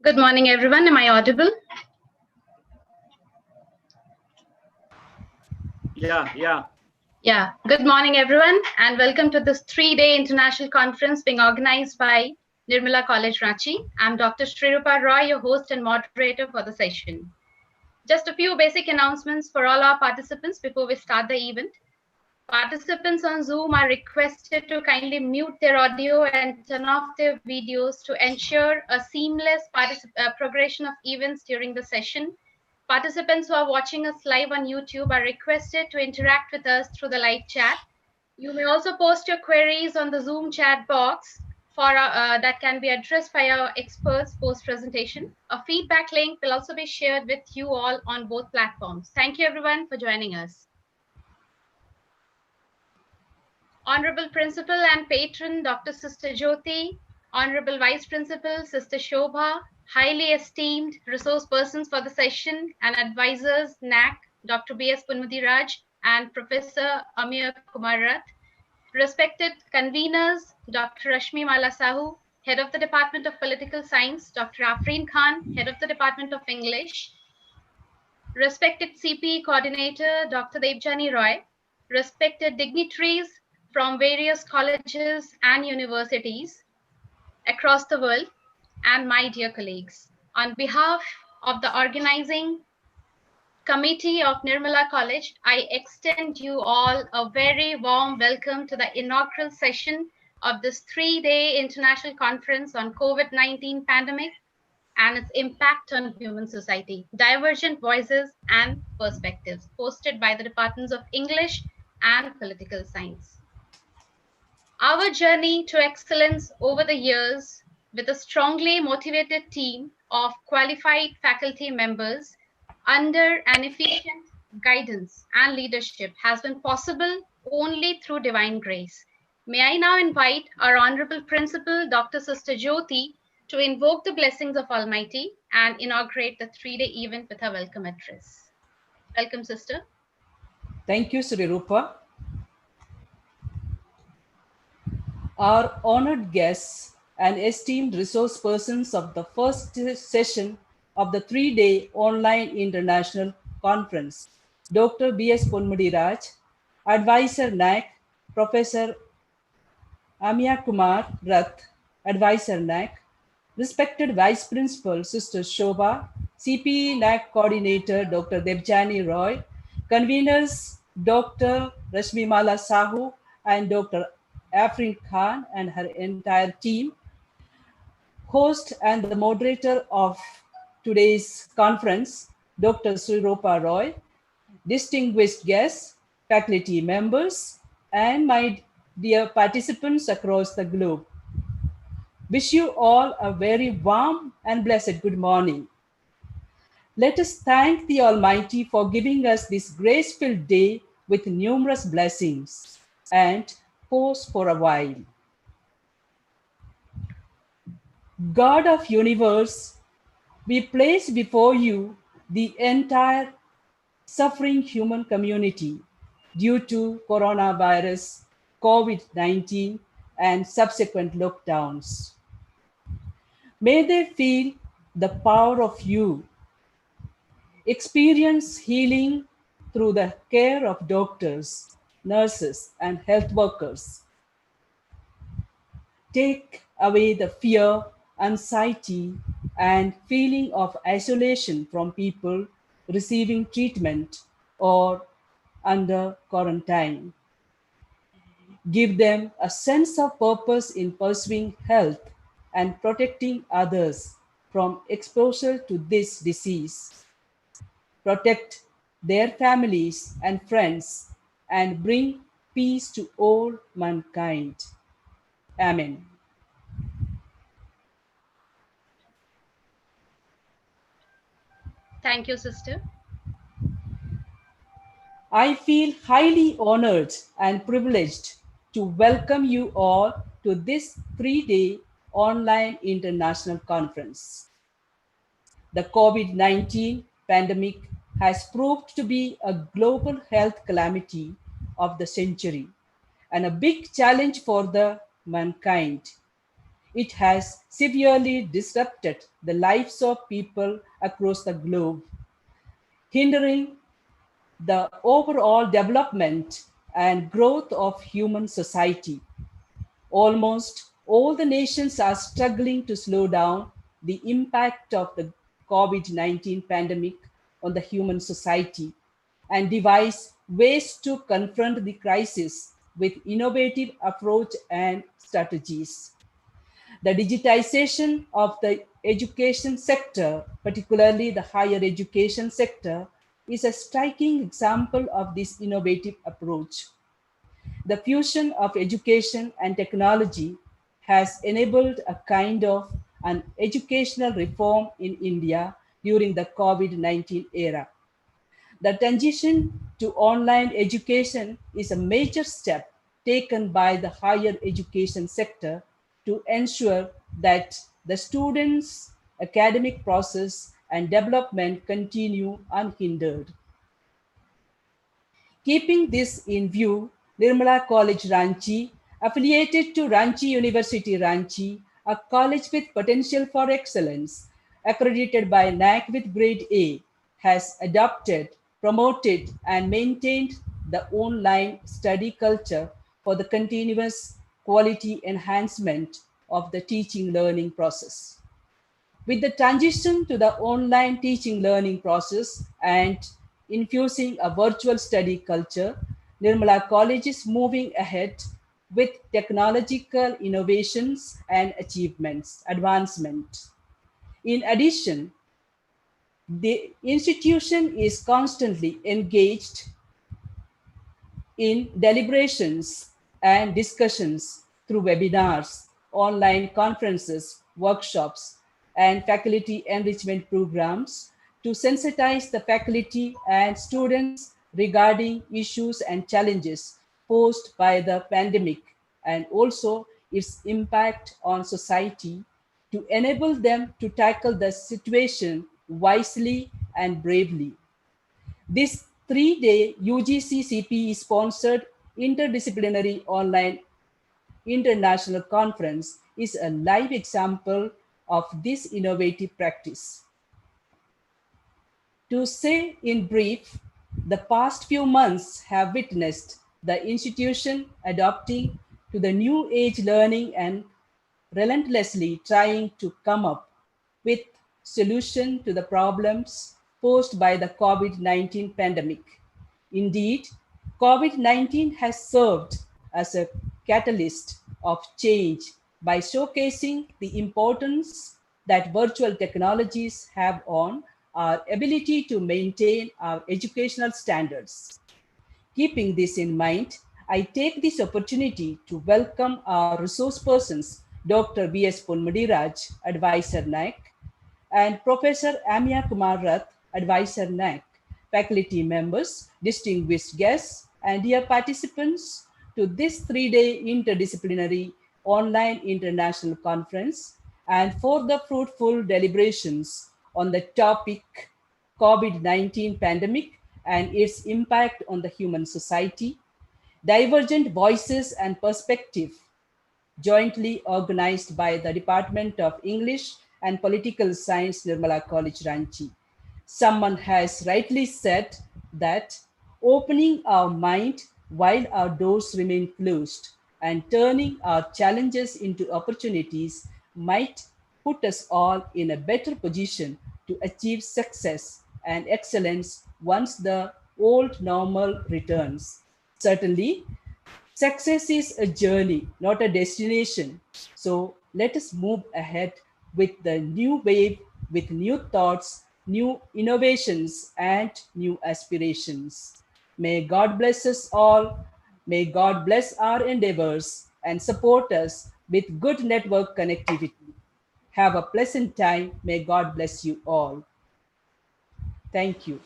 Good morning, everyone. Am I audible? Yeah. Good morning, everyone, and welcome to this 3-day international conference being organized by Nirmala College, Ranchi. I'm Dr. Srirupa Roy, your host and moderator for the session. Just a few basic announcements for all our participants before we start the event. Participants on Zoom are requested to kindly mute their audio and turn off their videos to ensure a seamless progression of events during the session. Participants who are watching us live on YouTube are requested to interact with us through the live chat. You may also post your queries on the Zoom chat box that can be addressed by our experts post-presentation. A feedback link will also be shared with you all on both platforms. Thank you, everyone, for joining us. Honorable Principal and Patron, Dr. Sister Jyoti, Honorable Vice Principal, Sister Shobha, highly esteemed resource persons for the session and advisors, NAAC, Dr. B.S. Ponmudiraj and Professor Amiya Kumar Rath, respected conveners, Dr. Rashmi Mala Sahu, Head of the Department of Political Science, Dr. Afreen Khan, Head of the Department of English, respected CPE Coordinator, Dr. Debjani Roy, respected dignitaries from various colleges and universities across the world, and my dear colleagues. On behalf of the organizing committee of Nirmala College, I extend you all a very warm welcome to the inaugural session of this 3-day international conference on COVID-19 pandemic and its impact on human society, divergent voices and perspectives, hosted by the Departments of English and Political Science. Our journey to excellence over the years with a strongly motivated team of qualified faculty members under an efficient guidance and leadership has been possible only through divine grace. May I now invite our Honorable Principal, Dr. Sister Jyoti, to invoke the blessings of Almighty and inaugurate the 3-day event with her welcome address. Welcome, Sister. Thank you, Srirupa. Our honored guests and esteemed resource persons of the first session of the 3-day online international conference, Dr. B.S. Ponmudiraj, Advisor NAAC, Professor Amiya Kumar Rath, Advisor NAAC, respected Vice Principal Sister Shobha, CPE NAAC Coordinator Dr. Debjani Roy, conveners Dr. Rashmi Mala Sahu and Dr. Afreen Khan and her entire team, host and the moderator of today's conference, Dr. Srirupa Roy, distinguished guests, faculty members, and my dear participants across the globe. Wish you all a very warm and blessed good morning. Let us thank the Almighty for giving us this grace-filled day with numerous blessings and pause for a while. God of universe, we place before you the entire suffering human community due to coronavirus, COVID-19, and subsequent lockdowns. May they feel the power of you, experience healing through the care of doctors, nurses, and health workers. Take away the fear, anxiety, and feeling of isolation from people receiving treatment or under quarantine. Give them a sense of purpose in pursuing health and protecting others from exposure to this disease. Protect their families and friends and bring peace to all mankind. Amen. Thank you, Sister. I feel highly honored and privileged to welcome you all to this 3-day online international conference. The COVID-19 pandemic has proved to be a global health calamity of the century and a big challenge for the mankind. It has severely disrupted the lives of people across the globe, hindering the overall development and growth of human society. Almost all the nations are struggling to slow down the impact of the COVID-19 pandemic on the human society and devise ways to confront the crisis with innovative approach and strategies. The digitization of the education sector, particularly the higher education sector, is a striking example of this innovative approach. The fusion of education and technology has enabled a kind of an educational reform in India during the COVID-19 era. The transition to online education is a major step taken by the higher education sector to ensure that the students' academic process and development continue unhindered. Keeping this in view, Nirmala College Ranchi, affiliated to Ranchi University Ranchi, a college with potential for excellence, accredited by NAAC with grade A, has adopted, promoted, and maintained the online study culture for the continuous quality enhancement of the teaching learning process. With the transition to the online teaching learning process and infusing a virtual study culture, Nirmala College is moving ahead with technological innovations and achievements, advancement. In addition, the institution is constantly engaged in deliberations and discussions through webinars, online conferences, workshops, and faculty enrichment programs to sensitize the faculty and students regarding issues and challenges posed by the pandemic and also its impact on society to enable them to tackle the situation wisely and bravely. This 3-day UGC CPE sponsored interdisciplinary online international conference is a live example of this innovative practice. To say in brief, the past few months have witnessed the institution adopting to the new age learning and relentlessly trying to come up with solution to the problems posed by the COVID-19 pandemic. Indeed, COVID-19 has served as a catalyst of change by showcasing the importance that virtual technologies have on our ability to maintain our educational standards. Keeping this in mind, I take this opportunity to welcome our resource persons, Dr. B.S. Ponmudiraj, Advisor NAAC, and Professor Amiya Kumar Rath, Advisor NAAC, faculty members, distinguished guests, and dear participants to this 3-day interdisciplinary online international conference and for the fruitful deliberations on the topic COVID-19 pandemic and its impact on the human society, divergent voices and perspective, jointly organized by the Department of English and Political Science, Nirmala College, Ranchi. Someone has rightly said that opening our mind while our doors remain closed and turning our challenges into opportunities might put us all in a better position to achieve success and excellence once the old normal returns. Certainly, success is a journey, not a destination. So let us move ahead with the new wave, with new thoughts, new innovations, and new aspirations. May God bless us all. May God bless our endeavors and support us with good network connectivity. Have a pleasant time. May God bless you all. Thank you.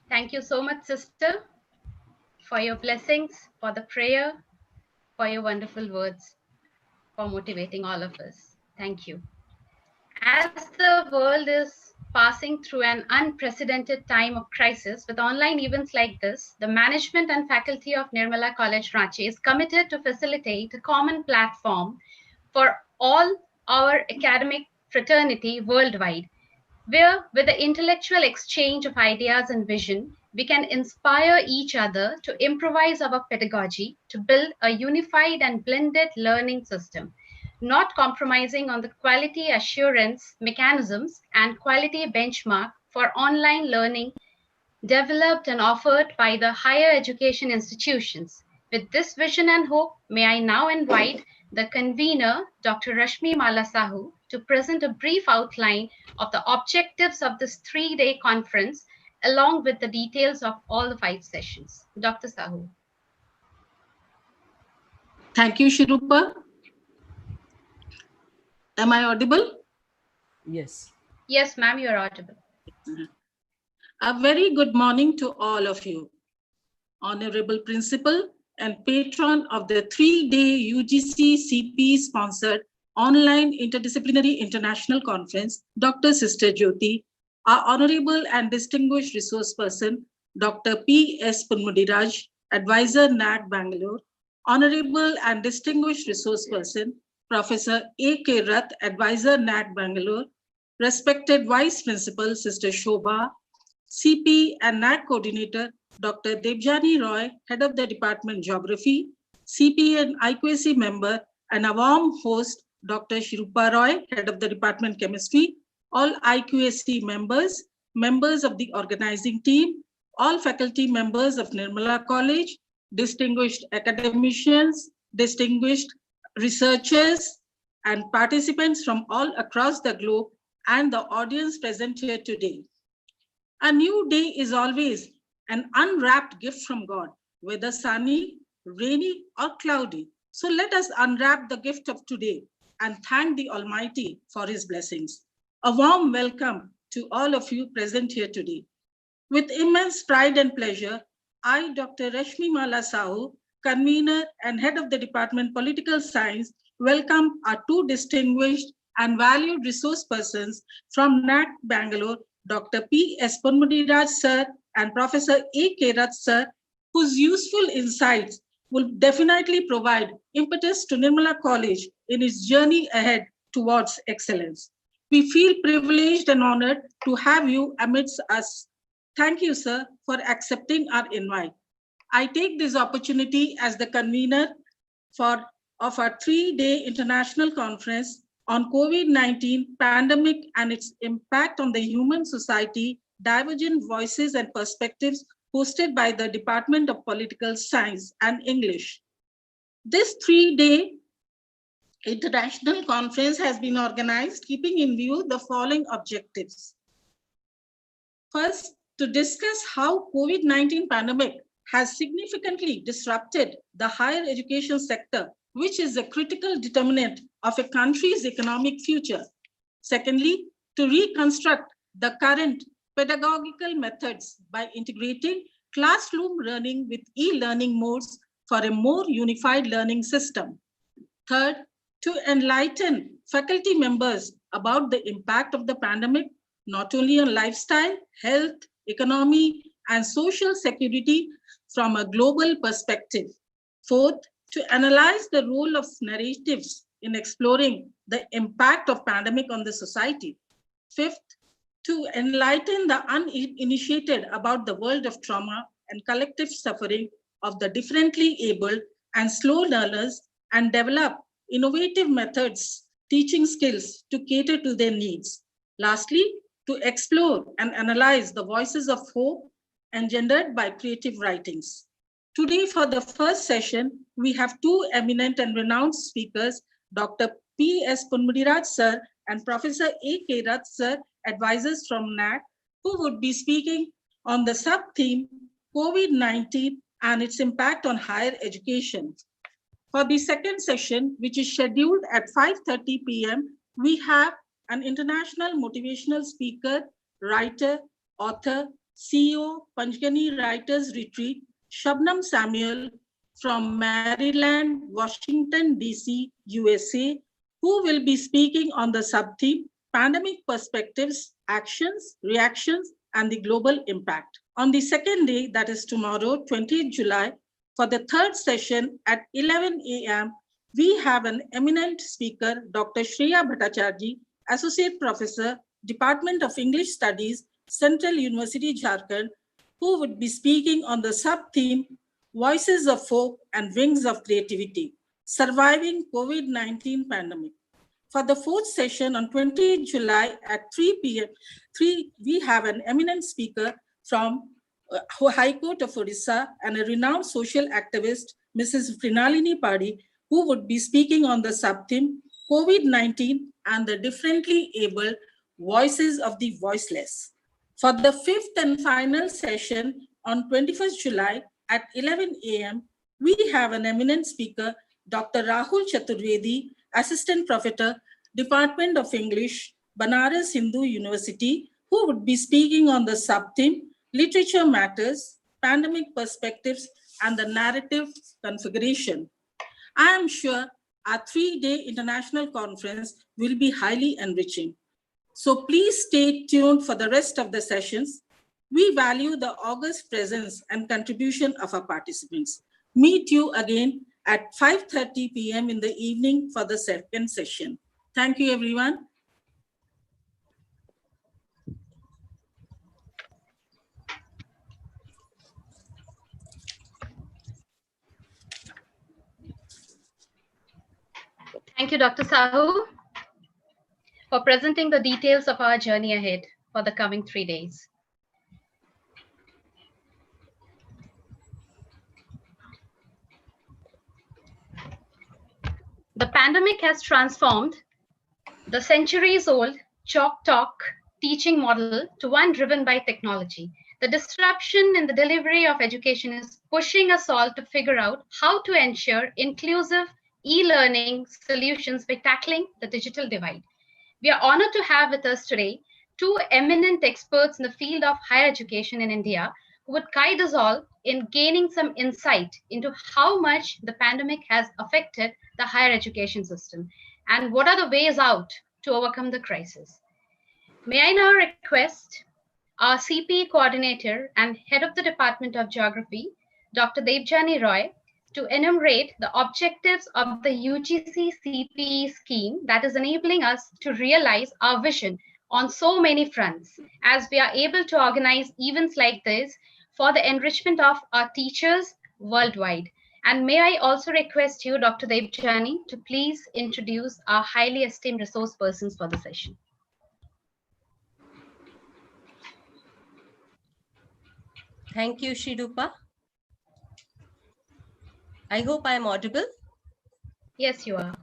Thank you so much, sister, for your blessings, for the prayer, for your wonderful words, for motivating all of us. Thank you. As the world is passing through an unprecedented time of crisis, with online events like this, the management and faculty of Nirmala College Ranchi is committed to facilitate a common platform for all our academic fraternity worldwide, where, with the intellectual exchange of ideas and vision, we can inspire each other to improvise our pedagogy to build a unified and blended learning system, not compromising on the quality assurance mechanisms and quality benchmark for online learning developed and offered by the higher education institutions. With this vision and hope, may I now invite the convener, Dr. Rashmi Mala Sahu, to present a brief outline of the objectives of this 3-day conference, along with the details of all the 5 sessions. Dr. Sahu. Thank you, Shirupa. Am I audible? Yes. Yes, ma'am, you are audible. A very good morning to all of you. Honorable Principal and Patron of the 3-day UGC CP-sponsored online interdisciplinary international conference, Dr. Sister Jyoti, our Honorable and Distinguished Resource Person, Dr. P.S. Ponmudiraj, Advisor NAAC Bangalore, Honorable and Distinguished Resource Person, Professor A.K. Rath, Advisor NAAC Bangalore, respected Vice Principal, Sister Shobha, CP and NAAC Coordinator, Dr. Debjani Roy, Head of the Department Geography, CP and IQAC member, and a warm host, Dr. Shirupa Roy, Head of the Department Chemistry, all IQAC members, members of the organizing team, all faculty members of Nirmala College, distinguished academicians, distinguished researchers, and participants from all across the globe, and the audience present here today. A new day is always an unwrapped gift from God, whether sunny, rainy, or cloudy. So let us unwrap the gift of today and thank the Almighty for his blessings. A warm welcome to all of you present here today. With immense pride and pleasure, I, Dr. Rashmi Mala Sahu, convener and head of the Department Political Science, welcome our 2 distinguished and valued resource persons from NAAC Bangalore, Dr. P.S. Ponmudiraj sir and Professor A.K. Rath sir, whose useful insights will definitely provide impetus to Nirmala College in its journey ahead towards excellence. We feel privileged and honored to have you amidst us. Thank you, sir, for accepting our invite. I take this opportunity as the convener of our 3-day international conference on COVID-19 pandemic and its impact on the human society, divergent voices and perspectives, hosted by the Department of Political Science and English. This 3-day international conference has been organized keeping in view the following objectives. First, to discuss how COVID-19 pandemic has significantly disrupted the higher education sector, which is a critical determinant of a country's economic future. Secondly, to reconstruct the current pedagogical methods by integrating classroom learning with e-learning modes for a more unified learning system. Third, to enlighten faculty members about the impact of the pandemic, not only on lifestyle, health, economy, and social security from a global perspective. Fourth, to analyze the role of narratives in exploring the impact of pandemic on the society. Fifth, to enlighten the uninitiated about the world of trauma and collective suffering of the differently abled and slow learners and develop innovative methods, teaching skills to cater to their needs. Lastly, to explore and analyze the voices of hope engendered by creative writings. Today, for the first session, we have 2 eminent and renowned speakers, Dr. P.S. Ponmudiraj sir and Professor A.K. Rath sir, advisors from NAAC, who would be speaking on the sub-theme COVID-19 and its impact on higher education. For the second session, which is scheduled at 5:30 p.m., we have an international motivational speaker, writer, author, CEO, Panchgani Writers Retreat, Shabnam Samuel from Maryland, Washington, D.C., USA, who will be speaking on the sub-theme Pandemic Perspectives, Actions, Reactions, and the Global Impact. On the second day, that is tomorrow, 20th July, for the third session at 11 a.m., we have an eminent speaker, Dr. Shreya Bhattacharjee, Associate Professor, Department of English Studies, Central University, Jharkhand, who would be speaking on the sub-theme, Voices of Hope and Wings of Creativity, Surviving COVID-19 Pandemic. For the fourth session on 20th July at 3 p.m., we have an eminent speaker from High Court of Odisha and a renowned social activist, Mrs. Prinalini Padi, who would be speaking on the sub-theme, COVID-19 and the differently abled voices of the voiceless. For the fifth and final session on 21st July at 11 a.m., we have an eminent speaker, Dr. Rahul Chaturvedi, Assistant Professor, Department of English, Banaras Hindu University, who would be speaking on the sub-theme, Literature Matters, Pandemic Perspectives, and the Narrative Configuration. I am sure our 3-day international conference will be highly enriching. So please stay tuned for the rest of the sessions. We value the august presence and contribution of our participants. Meet you again at 5:30 p.m. in the evening for the second session. Thank you, everyone. Thank you, Dr. Sahu, for presenting the details of our journey ahead for the coming 3 days. The pandemic has transformed the centuries-old chalk talk teaching model to one driven by technology. The disruption in the delivery of education is pushing us all to figure out how to ensure inclusive e-learning solutions by tackling the digital divide. We are honored to have with us today 2 eminent experts in the field of higher education in India who would guide us all in gaining some insight into how much the pandemic has affected the higher education system and what are the ways out to overcome the crisis. May I now request our CPE coordinator and head of the Department of Geography, Dr. Debjani Roy, to enumerate the objectives of the UGC CPE scheme that is enabling us to realize our vision on so many fronts as we are able to organize events like this for the enrichment of our teachers worldwide. And may I also request you, Dr. Debjani, to please introduce our highly esteemed resource persons for the session. Thank you, Shrirupa. I hope I am audible. Yes, you are.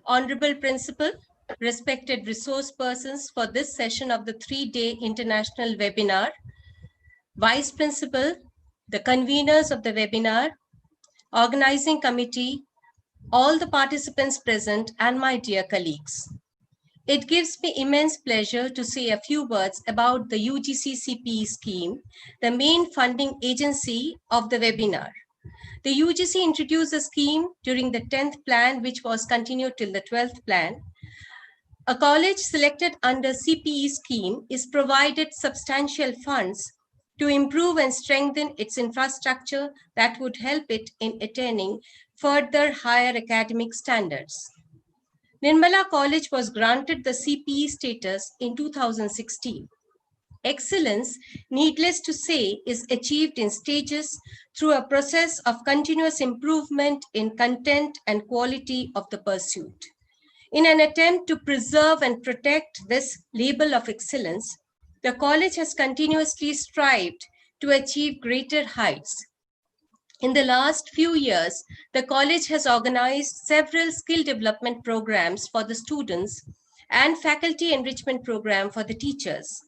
Honorable Principal, respected resource persons for this session of the 3-day international webinar, Vice Principal, the conveners of the webinar, organizing committee, all the participants present, and my dear colleagues. It gives me immense pleasure to say a few words about the UGC CPE scheme, the main funding agency of the webinar. The UGC introduced the scheme during the 10th plan, which was continued till the 12th plan. A college selected under CPE scheme is provided substantial funds to improve and strengthen its infrastructure that would help it in attaining further higher academic standards. Nirmala College was granted the CPE status in 2016. Excellence, needless to say, is achieved in stages through a process of continuous improvement in content and quality of the pursuit. In an attempt to preserve and protect this label of excellence, the college has continuously strived to achieve greater heights. In the last few years, the college has organized several skill development programs for the students and faculty enrichment program for the teachers.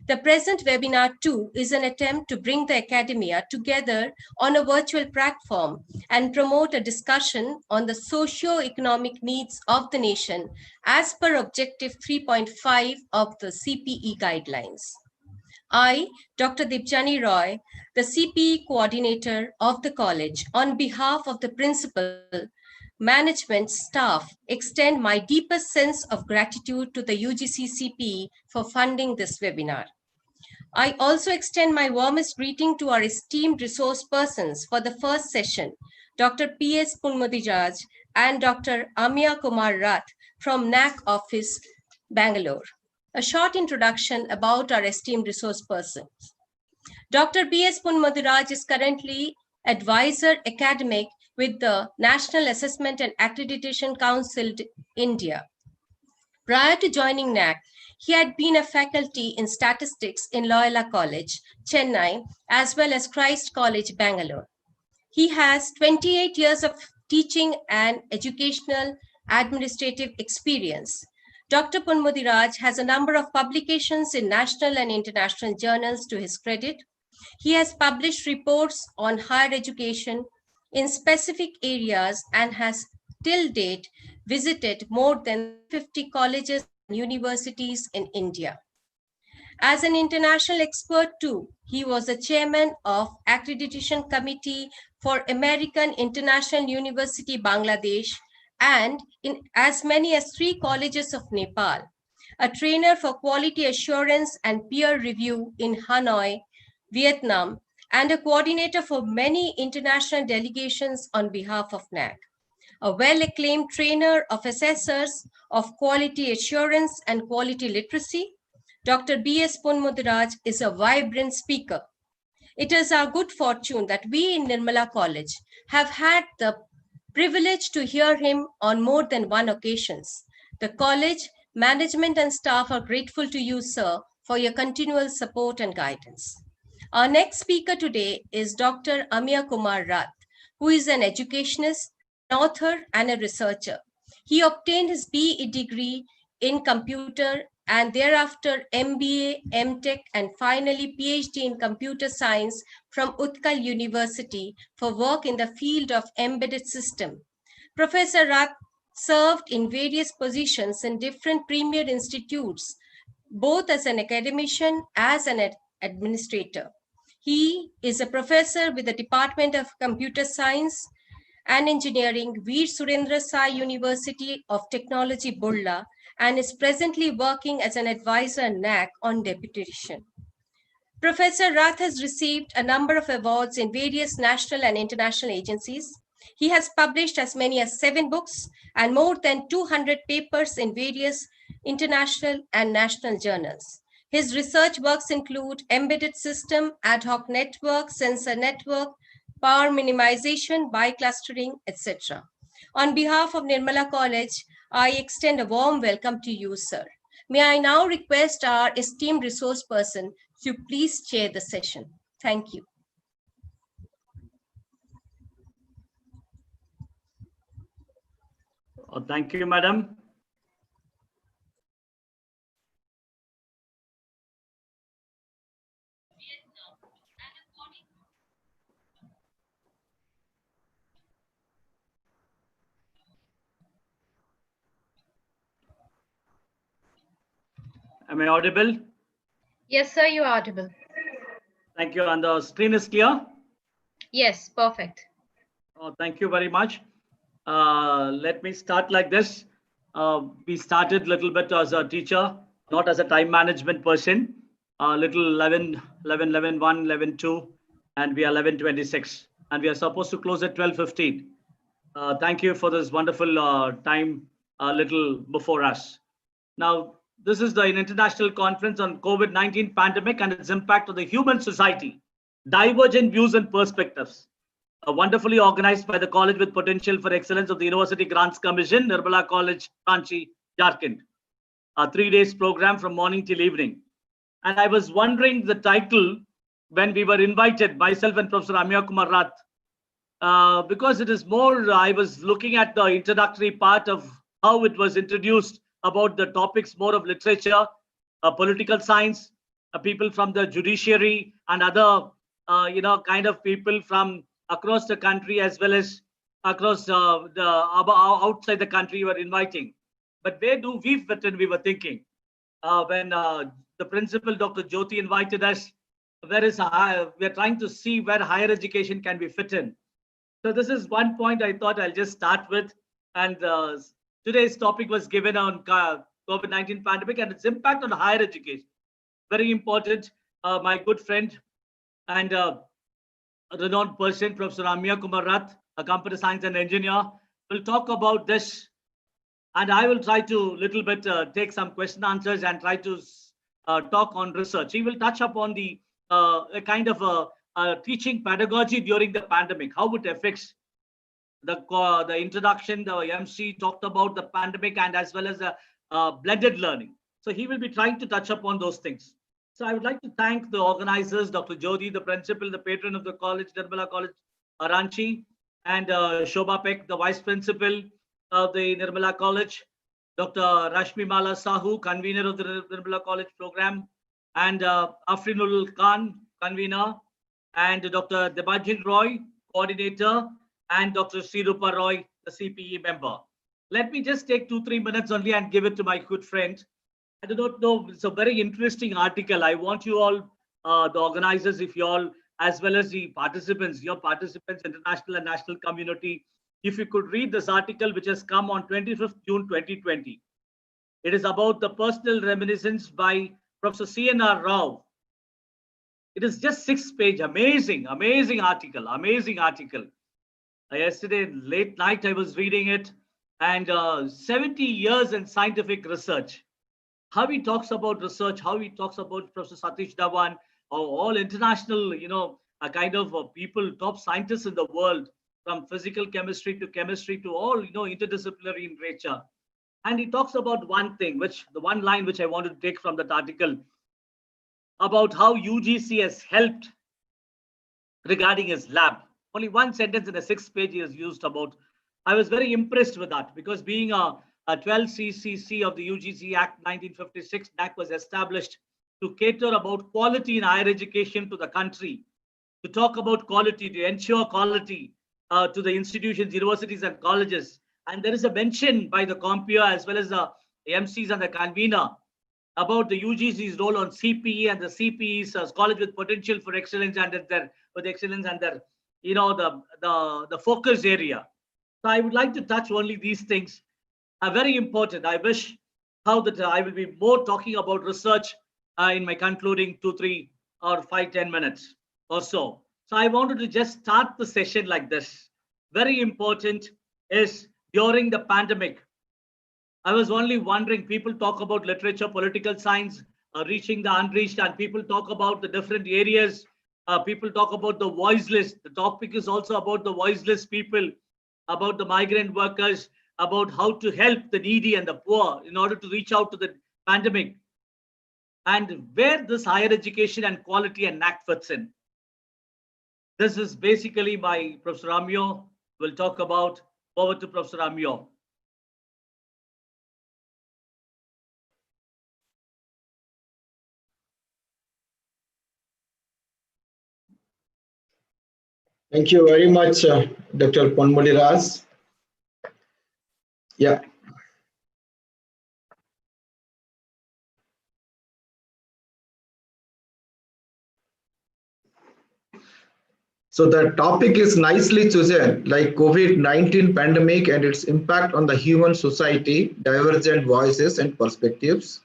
The present webinar too is an attempt to bring the academia together on a virtual platform and promote a discussion on the socio-economic needs of the nation as per Objective 3.5 of the CPE guidelines. I, Dr. Debjani Roy, the CPE coordinator of the college, on behalf of the principal, management, staff extend my deepest sense of gratitude to the UGC CPE for funding this webinar. I also extend my warmest greeting to our esteemed resource persons for the first session, Dr. P.S. Ponmudiraj and Dr. Amiya Kumar Rath from NAAC office, Bangalore. A short introduction about our esteemed resource persons. Dr. B.S. Ponmudiraj is currently advisor academic with the National Assessment and Accreditation Council, India. Prior to joining NAAC, he had been a faculty in statistics in Loyola College, Chennai, as well as Christ College, Bangalore. He has 28 years of teaching and educational administrative experience. Dr. Ponmudiraj has a number of publications in national and international journals to his credit. He has published reports on higher education in specific areas and has till date visited more than 50 colleges and universities in India. As an international expert too, he was the chairman of Accreditation Committee for American International University, Bangladesh, and in as many as 3 colleges of Nepal, a trainer for quality assurance and peer review in Hanoi, Vietnam, and a coordinator for many international delegations on behalf of NAAC. A well-acclaimed trainer of assessors of quality assurance and quality literacy, Dr. B.S. Ponmudiraj is a vibrant speaker. It is our good fortune that we in Nirmala College have had the privilege to hear him on more than one occasions. The college, management and staff are grateful to you, sir, for your continual support and guidance. Our next speaker today is Dr. Amiya Kumar Rath, who is an educationist, an author, and a researcher. He obtained his BE degree in computer and thereafter MBA, MTech, and finally PhD in computer science from Utkal University for work in the field of embedded system. Professor Rath served in various positions in different premier institutes, both as an academician as an administrator. He is a professor with the Department of Computer Science and Engineering, Veer Surendra Sai University of Technology, Burla, and is presently working as an advisor in NAAC on deputation. Professor Rath has received a number of awards in various national and international agencies. He has published as many as 7 books and more than 200 papers in various international and national journals. His research works include embedded system, ad hoc network, sensor network, power minimization, bi-clustering, etc. On behalf of Nirmala College, I extend a warm welcome to you, sir. May I now request our esteemed resource person to please chair the session. Thank you. Thank you, madam. Am I audible? Yes, sir, you're audible. Thank you. And the screen is clear? Yes, perfect. Thank you very much. Let me start like this. We started a little bit as a teacher, not as a time management person. Little 11, 1, 11, 2, and we are 11:26. And we are supposed to close at 12:15. Thank you for this wonderful time a little before us. Now, this is the international conference on COVID-19 pandemic and its impact on the human society. Divergent views and perspectives. Wonderfully organized by the college with potential for excellence of the University Grants Commission, Nirmala College, Ranchi, Jharkhand. A 3 days program from morning till evening. And I was wondering the title when we were invited, myself and Professor Amiya Kumar Rath, because it is more, I was looking at the introductory part of how it was introduced about the topics more of literature, political science, people from the judiciary and other, kind of people from across the country as well as across outside the country were inviting. But where do we fit in, we were thinking. When the principal, Dr. Jyoti, invited us, we're trying to see where higher education can be fit in. So this is one point I thought I'll just start with. And today's topic was given on COVID-19 pandemic and its impact on higher education. Very important. My good friend and renowned person, Professor Amiya Kumar Rath, a computer science and engineer, will talk about this. And I will try to little bit take some question answers and try to talk on research. He will touch upon the a kind of teaching pedagogy during the pandemic, how it affects the introduction. The MC talked about the pandemic and as well as the blended learning. So he will be trying to touch upon those things. So I would like to thank the organizers, Dr. Jyoti, the principal, the patron of the college, Nirmala College, Ranchi, and Shobha Peck, the vice principal of the Nirmala College, Dr. Rashmi Mala Sahu, convener of the Nirmala College program, and Afrinul Khan, convener, and Dr. Debajit Roy, coordinator, and Dr. Srirupa Roy, the CPE member. Let me just take 2-3 minutes only and give it to my good friend. I do not know, it's a very interesting article. I want you all, the organizers, if you all, as well as the participants, your participants, international and national community, if you could read this article, which has come on 25th June 2020. It is about the personal reminiscence by Professor C.N.R. Rao. It is just 6 pages, amazing article, amazing article. Yesterday, late night, I was reading it, and 70 years in scientific research. How he talks about research, how he talks about Professor Satish Dhawan, all international, a kind of people, top scientists in the world, from physical chemistry to all, interdisciplinary in nature. And he talks about one thing, the one line which I wanted to take from that article, about how UGC has helped regarding his lab. Only one sentence in a 6 page he has used about. I was very impressed with that, because being a 12 CCC of the UGC Act 1956, NAAC was established to cater about quality in higher education to the country, to talk about quality, to ensure quality to the institutions, universities and colleges. And there is a mention by the Compia as well as the MCs and the convener about the UGC's role on CPE and the CPE's college with potential for excellence and their the focus area. So I would like to touch only these things. Are very important. I wish how that I will be more talking about research in my concluding 2, 3 or 5, 10 minutes or so. So I wanted to just start the session like this. Very important is during the pandemic. I was only wondering, people talk about literature, political science, reaching the unreached, and people talk about the different areas. People talk about the voiceless. The topic is also about the voiceless people, about the migrant workers, about how to help the needy and the poor in order to reach out to the pandemic, and where this higher education and quality and NAAC fits in. This is basically my Professor Amiya will talk about. Over to Professor Amiya. Thank you very much, Dr. Ponmudiraj. Yeah. So the topic is nicely chosen, like COVID-19 pandemic and its impact on the human society, divergent voices and perspectives.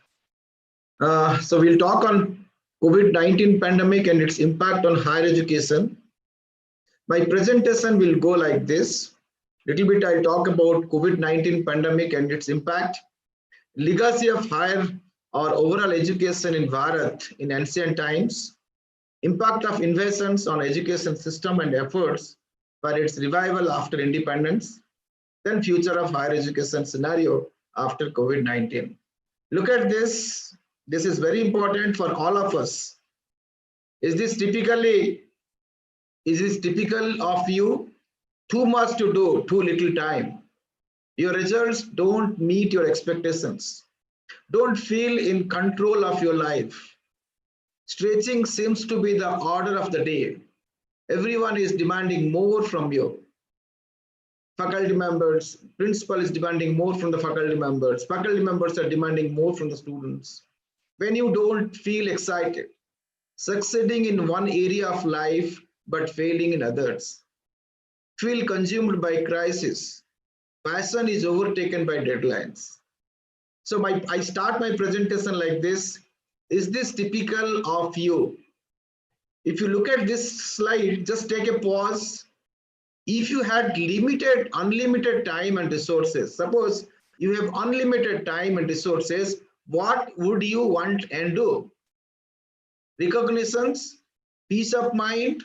So we'll talk on COVID-19 pandemic and its impact on higher education. My presentation will go like this. Little bit I'll talk about COVID-19 pandemic and its impact, legacy of higher or overall education in Bharat in ancient times, impact of invasions on education system and efforts for its revival after independence, then future of higher education scenario after COVID-19. Look at this. This is very important for all of us. Is this typical of you? Too much to do, too little time. Your results don't meet your expectations. Don't feel in control of your life. Stretching seems to be the order of the day. Everyone is demanding more from you. Faculty members, principal is demanding more from the faculty members. Faculty members are demanding more from the students. When you don't feel excited, succeeding in one area of life but failing in others. Feel consumed by crisis. Passion is overtaken by deadlines. So I start my presentation like this. Is this typical of you? If you look at this slide, just take a pause. If you had unlimited time and resources, suppose you have unlimited time and resources, what would you want and do? Recognitions, peace of mind,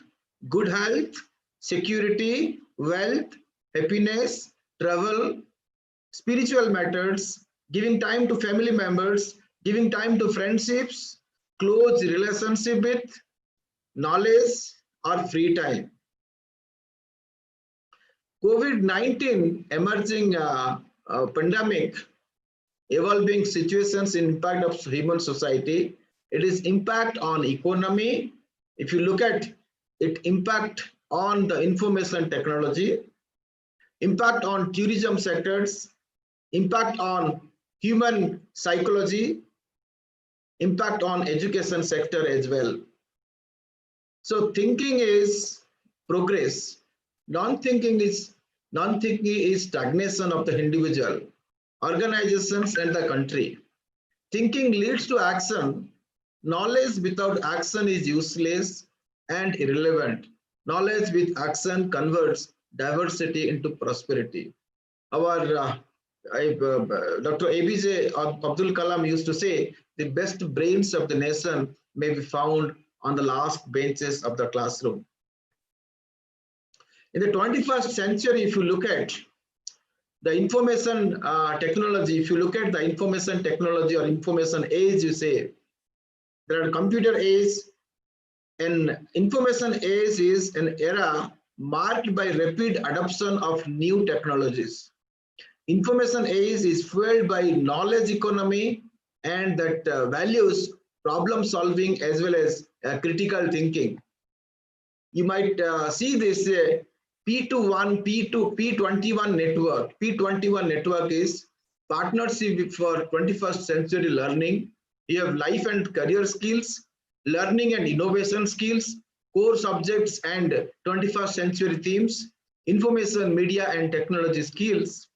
good health, security, wealth, happiness, travel, spiritual matters, giving time to family members, giving time to friendships, close relationship with, knowledge, or free time. COVID-19 emerging pandemic, evolving situations, impact of human society. It is impact on economy. If you look at it, impact on the information technology, impact on tourism sectors, impact on human psychology, impact on education sector as well. So thinking is progress. Non-thinking is stagnation of the individual, organizations, and the country. Thinking leads to action. Knowledge without action is useless and irrelevant. Knowledge with action converts diversity into prosperity. Our Dr. APJ Abdul Kalam used to say, the best brains of the nation may be found on the last benches of the classroom. In the 21st century, if you look at the information technology, if you look at the information technology or information age, you say, there are computer age, and information age is an era marked by rapid adoption of new technologies. Information age is fueled by knowledge economy and that values problem solving as well as critical thinking. You might see this P21, P21 network. P21 network is partnership for 21st century learning. You have life and career skills, learning and innovation skills, core subjects and 21st century themes, information, media and technology skills.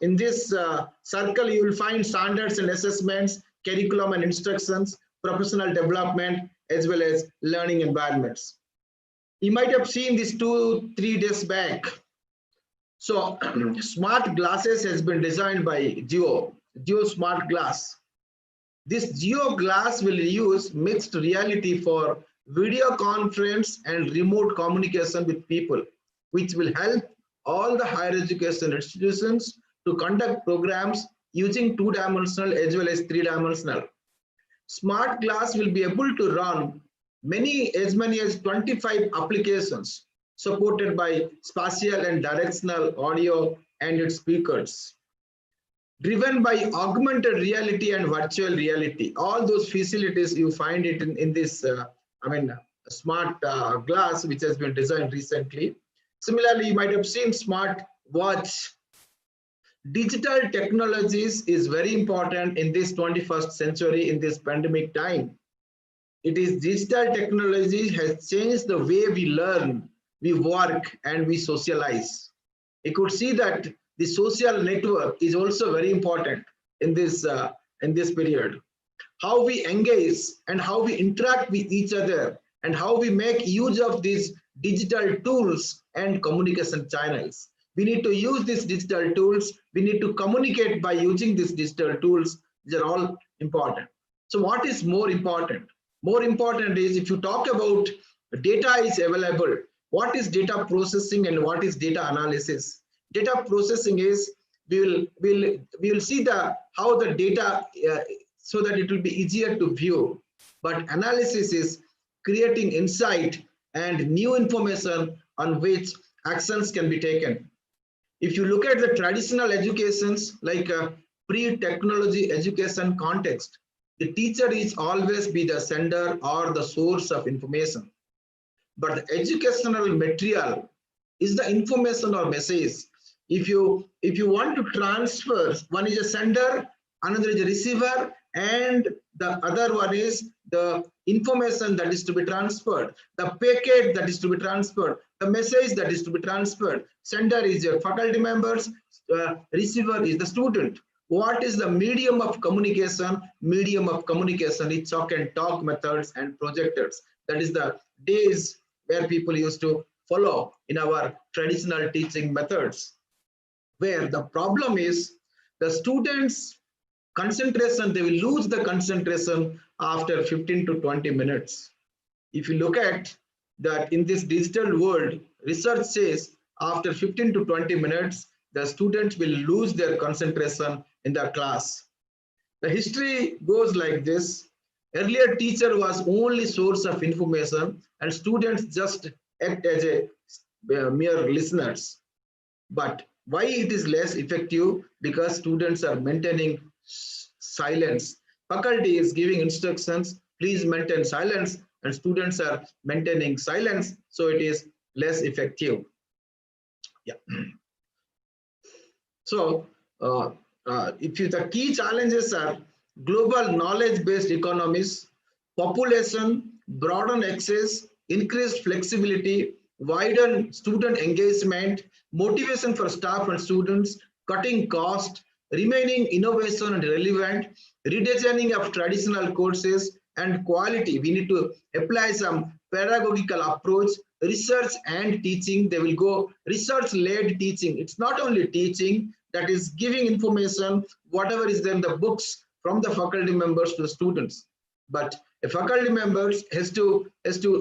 In this circle, you will find standards and assessments, curriculum and instructions, professional development, as well as learning environments. You might have seen this 2-3 days back. So smart glasses has been designed by Geo Smart Glass. This Geo Glass will use mixed reality for video conference and remote communication with people, which will help all the higher education institutions to conduct programs using 2-dimensional as well as 3-dimensional. Smart glass will be able to run as many as 25 applications supported by spatial and directional audio and its speakers. Driven by augmented reality and virtual reality, all those facilities you find it in this smart glass which has been designed recently. Similarly, you might have seen smart watch. Digital technologies is very important in this 21st century, in this pandemic time. It is digital technology has changed the way we learn, we work, and we socialize. You could see that the social network is also very important in this period. How we engage and how we interact with each other and how we make use of these digital tools and communication channels. We need to use these digital tools. We need to communicate by using these digital tools. These are all important. So what is more important? More important is if you talk about data is available, what is data processing and what is data analysis? Data processing is we will see how the data so that it will be easier to view. But analysis is creating insight and new information on which actions can be taken. If you look at the traditional educations like pre-technology education context, the teacher is always be the sender or the source of information. But the educational material is the information or message. If you want to transfer, one is a sender, another is a receiver, and the other one is the information that is to be transferred, the packet that is to be transferred, the message that is to be transferred. Sender is your faculty members, receiver is the student. What is the medium of communication? Medium of communication is talk and talk methods and projectors. That is the days where people used to follow in our traditional teaching methods, where the problem is the students' concentration, they will lose the concentration after 15 to 20 minutes. If you look at that in this digital world, research says after 15 to 20 minutes, the students will lose their concentration in the class. The history goes like this. Earlier, teacher was only source of information and students just act as a mere listeners. But why it is less effective? Because students are maintaining silence. Faculty is giving instructions, please maintain silence, and students are maintaining silence, so it is less effective. Yeah. So the key challenges are global knowledge-based economies, population, broaden access, increased flexibility, widen student engagement, motivation for staff and students, cutting cost, remaining innovation and relevant, redesigning of traditional courses, and quality. We need to apply some pedagogical approach, research and teaching. They will go research-led teaching. It's not only teaching, that is giving information, whatever is there in the books from the faculty members to the students. But a faculty member has to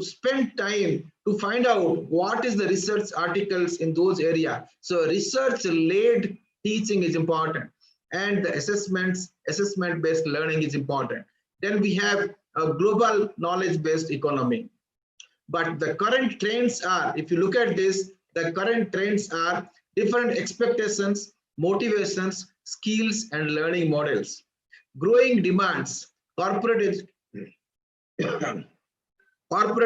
spend time to find out what is the research articles in those areas. So research-led teaching is important, and the assessment-based learning is important. Then we have a global knowledge-based economy. But the current trends are, if you look at this, the current trends are different expectations, motivations, skills, and learning models. Growing demands, corporate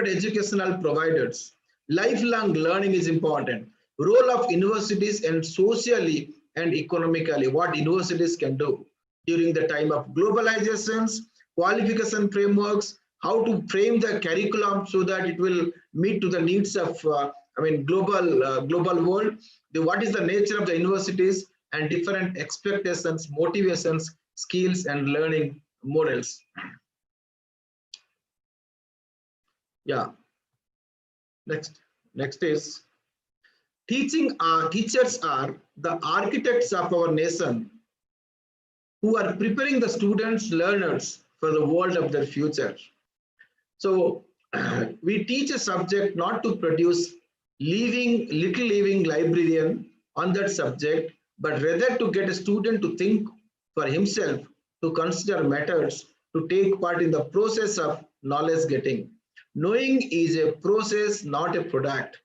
educational providers. Lifelong learning is important. Role of universities and socially and economically, what universities can do during the time of globalizations, qualification frameworks, how to frame the curriculum so that it will meet to the needs of global world. What is the nature of the universities and different expectations, motivations, skills, and learning models. Yeah. Next is teachers are the architects of our nation who are preparing the students, learners for the world of their future. So we teach a subject not to produce little living librarian on that subject, but rather to get a student to think for himself, to consider matters, to take part in the process of knowledge getting. Knowing is a process, not a product.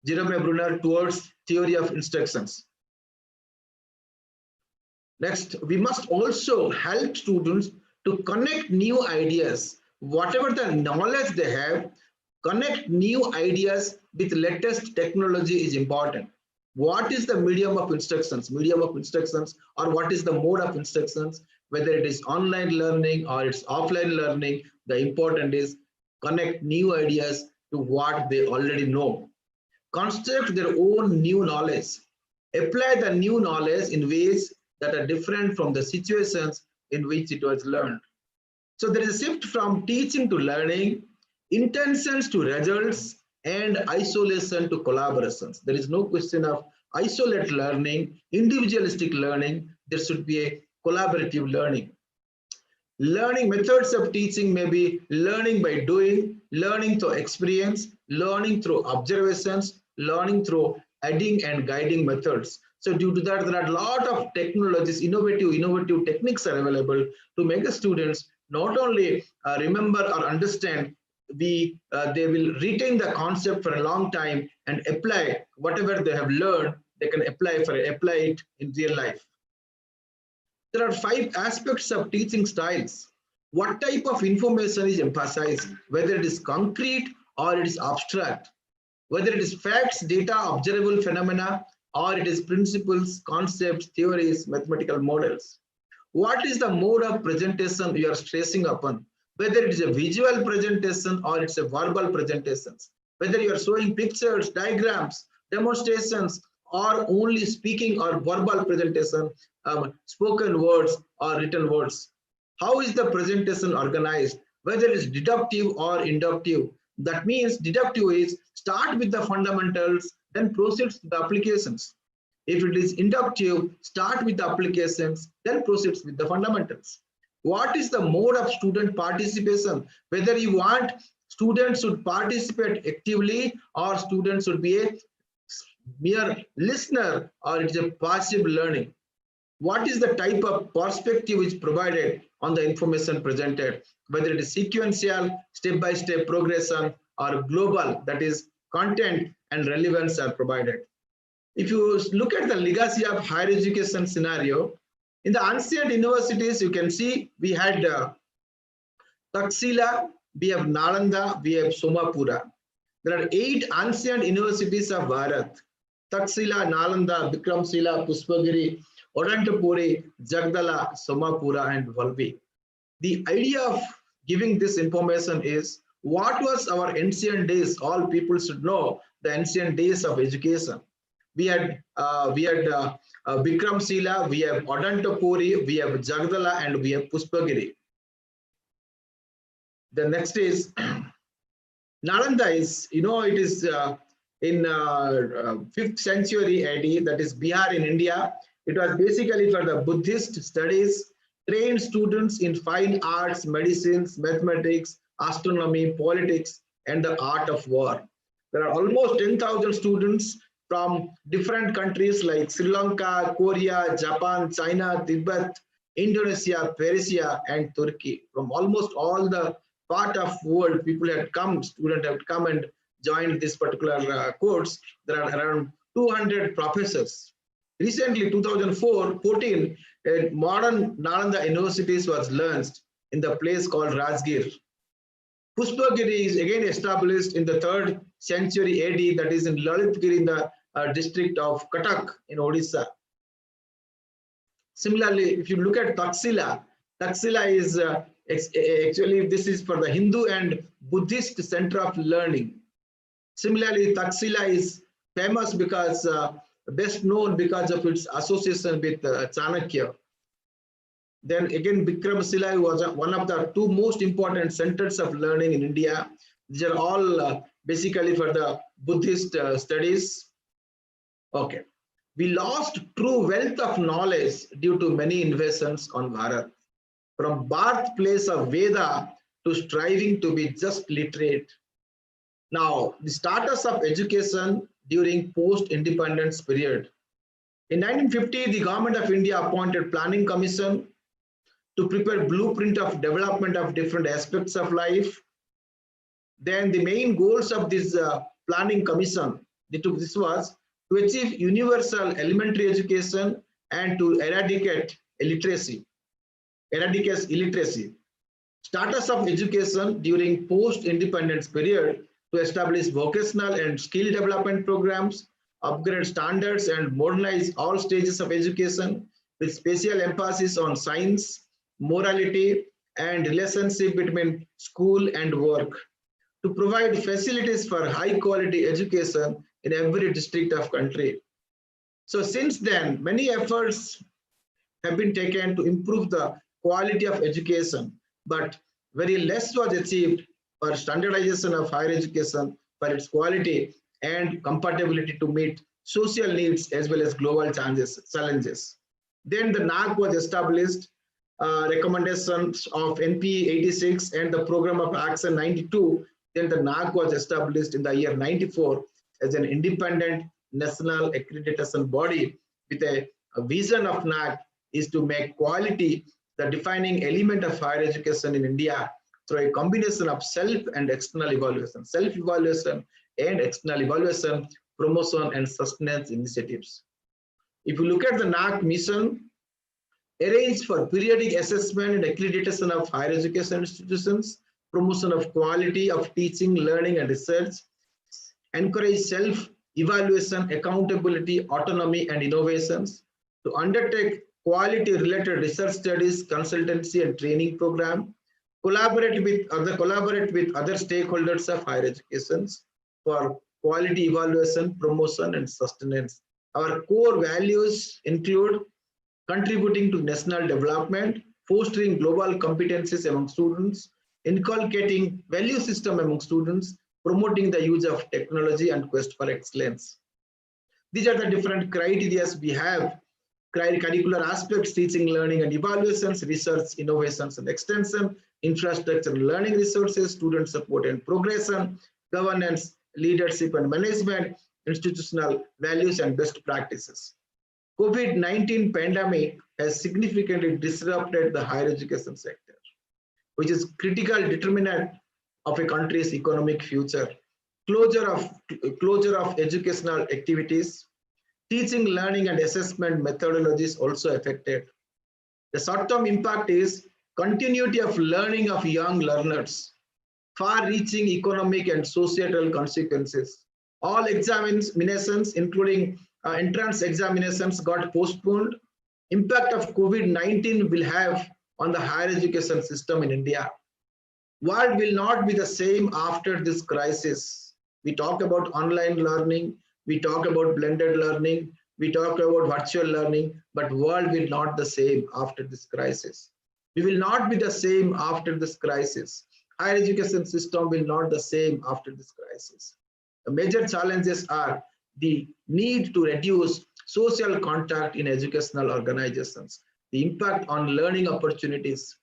Jerome Brunner towards theory of instructions. Next, we must also help students to connect new ideas. Whatever the knowledge they have, connect new ideas with latest technology is important. What is the medium of instructions? Medium of instructions, or what is the mode of instructions? Whether it is online learning or it's offline learning, the important is connect new ideas to what they already know. Construct their own new knowledge. Apply the new knowledge in ways that are different from the situations in which it was learned. So there is a shift from teaching to learning, intentions to results, and isolation to collaborations. There is no question of isolate learning, individualistic learning. There should be a collaborative learning. Learning methods of teaching may be learning by doing, learning through experience, learning through observations, learning through aiding and guiding methods. So due to that, there are a lot of technologies, innovative techniques are available to make the students not only remember or understand, they will retain the concept for a long time and apply whatever they have learned. They can apply it in real life. There are 5 aspects of teaching styles. What type of information is emphasized, whether it is concrete or it is abstract, whether it is facts, data, observable phenomena, or it is principles, concepts, theories, mathematical models. What is the mode of presentation you are stressing upon? whether it is a visual presentation or it's a verbal presentations, whether you are showing pictures, diagrams, demonstrations, or only speaking or verbal presentation, spoken words or written words. How is the presentation organized? Whether it's deductive or inductive. That means deductive is start with the fundamentals, then proceeds to the applications. If it is inductive, start with the applications, then proceeds with the fundamentals. What is the mode of student participation? Whether you want students should participate actively or students should be a mere listener or it's a passive learning. What is the type of perspective which provided on the information presented, whether it is sequential, step-by-step progression or global, that is content and relevance are provided. If you look at the legacy of higher education scenario, in the ancient universities, you can see we had Taxila, we have Nalanda, we have Somapura. There are 8 ancient universities of Bharat: Taxila, Nalanda, Bikramshila, Pushpagiri, Odantapuri, Jagdala, Somapura, and Valvi. The idea of giving this information is what was our ancient days. All people should know the ancient days of education. We had Bikramshila, we have Odantapuri, we have Jagdala, and we have Pushpagiri. The next is Nalanda is, it is in 5th century AD, that is Bihar in India. It was basically for the Buddhist studies, trained students in fine arts, medicines, mathematics, astronomy, politics, and the art of war. There are almost 10,000 students from different countries like Sri Lanka, Korea, Japan, China, Tibet, Indonesia, Persia, and Turkey. From almost all the part of world, people had come, students have come and joined this particular course. There are around 200 professors. Recently, 2014, a modern Nalanda universities was launched in the place called Rajgir. Pushpagiri is again established in the 3rd century AD, that is in Lalitgiri in the district of Cuttack in Odisha. Similarly, if you look at Taxila, Taxila is actually this is for the Hindu and Buddhist center of learning. Similarly, Taxila is famous because best known because of its association with Chanakya. Then again, Bikramshila was one of the 2 most important centers of learning in India. These are all basically for the Buddhist studies. Okay, we lost true wealth of knowledge due to many invasions on Bharat. From birthplace of Veda to striving to be just literate. Now, the status of education during post-independence period. In 1950, the Government of India appointed Planning Commission to prepare blueprint of development of different aspects of life. Then the main goals of this Planning Commission, this was to achieve universal elementary education and to eradicate illiteracy. Status of education during post-independence period to establish vocational and skill development programs, upgrade standards and modernize all stages of education with special emphasis on science, morality, and relationship between school and work, to provide facilities for high quality education in every district of country. So since then, many efforts have been taken to improve the quality of education, but very less was achieved for standardization of higher education for its quality and compatibility to meet social needs as well as global challenges. Then the NAAC was established, recommendations of NP 86 and the program of action 92. Then the NAAC was established in the year 94 as an independent national accreditation body with a vision of NAAC is to make quality the defining element of higher education in India through a combination of self and external evaluation, self-evaluation and external evaluation, promotion and sustenance initiatives. If you look at the NAAC mission, arrange for periodic assessment and accreditation of higher education institutions, promotion of quality of teaching, learning and research, encourage self-evaluation, accountability, autonomy and innovations, to undertake quality related research studies, consultancy and training program, collaborate with other stakeholders of higher education for quality evaluation, promotion, and sustenance. Our core values include contributing to national development, fostering global competencies among students, inculcating value system among students, promoting the use of technology, and quest for excellence. These are the different criteria we have: curricular aspects, teaching, learning, and evaluations, research, innovations, and extension, infrastructure, and learning resources, student support and progression, governance, leadership and management, institutional values, and best practices. COVID-19 pandemic has significantly disrupted the higher education sector, which is critical determinant of a country's economic future. Closure of educational activities, teaching, learning, and assessment methodologies also affected. The short-term impact is continuity of learning of young learners, far-reaching economic and societal consequences. All examinations, including entrance examinations, got postponed. Impact of COVID-19 will have on the higher education system in India. World will not be the same after this crisis. We talk about online learning, we talk about blended learning, we talk about virtual learning, but world will not the same after this crisis. We will not be the same after this crisis. Higher education system will not the same after this crisis. The major challenges are the need to reduce social contact in educational organizations, the impact on learning opportunities.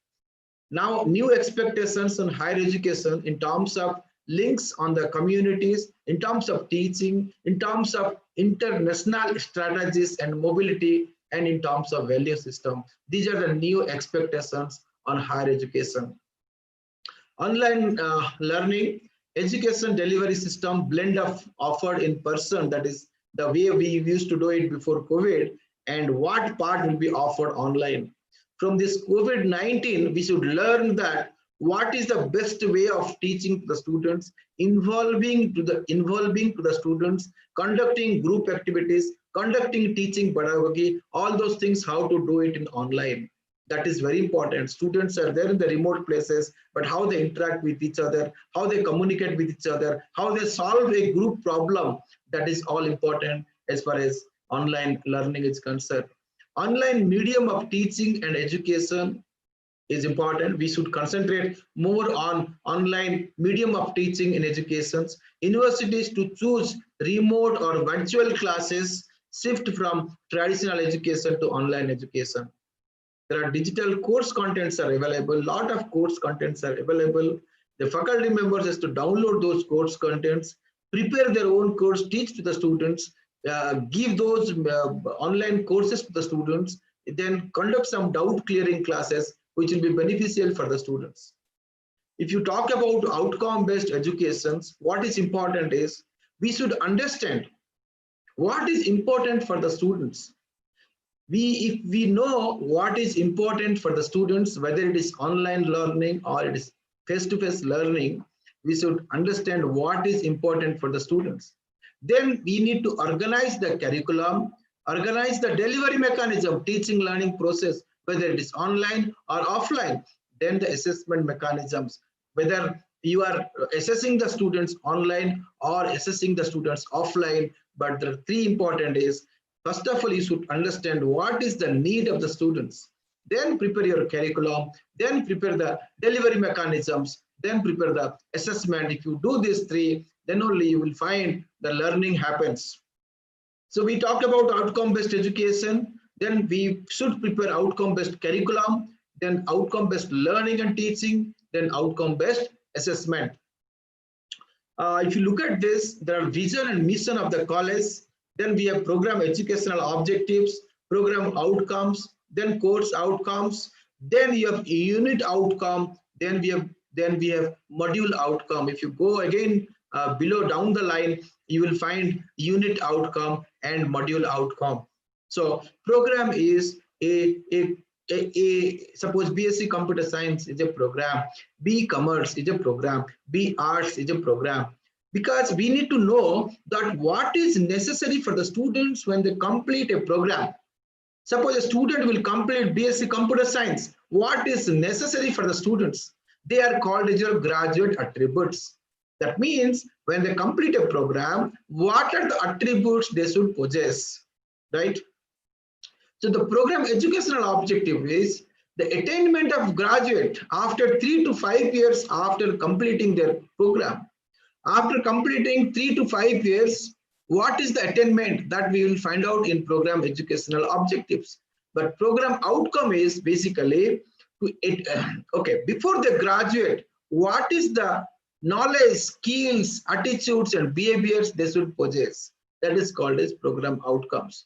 Now, new expectations on higher education in terms of links on the communities, in terms of teaching, in terms of international strategies and mobility, and in terms of value system. These are the new expectations on higher education. Online learning, education delivery system blend of offered in person, that is the way we used to do it before COVID, and what part will be offered online. From this COVID-19, we should learn that what is the best way of teaching to the students, involving to the students, conducting group activities, conducting teaching pedagogy, all those things, how to do it in online. That is very important. Students are there in the remote places, but how they interact with each other, how they communicate with each other, how they solve a group problem, that is all important as far as online learning is concerned. Online medium of teaching and education is important. We should concentrate more on online medium of teaching and educations. Universities to choose remote or virtual classes, shift from traditional education to online education. There are digital course contents are available. Lot of course contents are available. The faculty members has to download those course contents, prepare their own course, teach to the students, give those online courses to the students, then conduct some doubt clearing classes, which will be beneficial for the students. If you talk about outcome-based educations, what is important is we should understand what is important for the students. If we know what is important for the students, whether it is online learning or it is face-to-face learning, we should understand what is important for the students. Then we need to organize the curriculum, organize the delivery mechanism, teaching learning process, whether it is online or offline. Then the assessment mechanisms, whether you are assessing the students online or assessing the students offline. But the three important is, first of all, you should understand what is the need of the students. Then prepare your curriculum, then prepare the delivery mechanisms, then prepare the assessment. If you do these three, then only you will find the learning happens. So we talked about outcome-based education, then we should prepare outcome-based curriculum, then outcome-based learning and teaching, then outcome-based assessment. If you look at this, there are vision and mission of the college, then we have program educational objectives, program outcomes, then course outcomes, then you have unit outcome, then we have module outcome. If you go again below down the line, you will find unit outcome and module outcome. So program is suppose BSc Computer Science is a program, B Commerce is a program, B Arts is a program. Because we need to know that what is necessary for the students when they complete a program. Suppose a student will complete BSc Computer Science. What is necessary for the students? They are called as your graduate attributes. That means when they complete a program, what are the attributes they should possess, right? So the program educational objective is the attainment of graduate after 3 to 5 years after completing their program. After completing 3 to 5 years, what is the attainment that we will find out in program educational objectives. But program outcome is basically okay, before they graduate, what is the knowledge, skills, attitudes, and behaviors they should possess? That is called as program outcomes.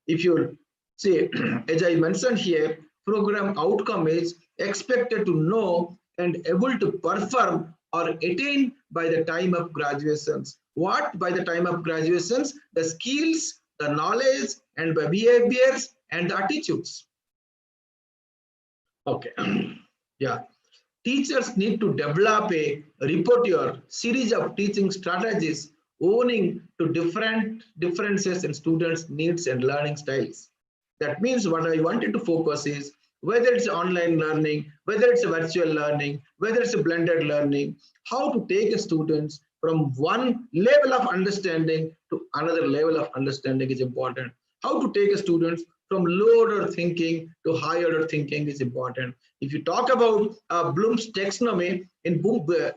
If you see, as I mentioned here, program outcome is expected to know and able to perform or attain by the time of graduations. What? By the time of graduations, the skills, the knowledge, and the behaviors and the attitudes. Okay, yeah. Teachers need to develop a repertoire, series of teaching strategies owning to differences in students' needs and learning styles. That means what I wanted to focus is whether it's online learning, whether it's a virtual learning, whether it's a blended learning, how to take a students from one level of understanding to another level of understanding is important. How to take a students from low order thinking to high order thinking is important. If you talk about Bloom's taxonomy, will the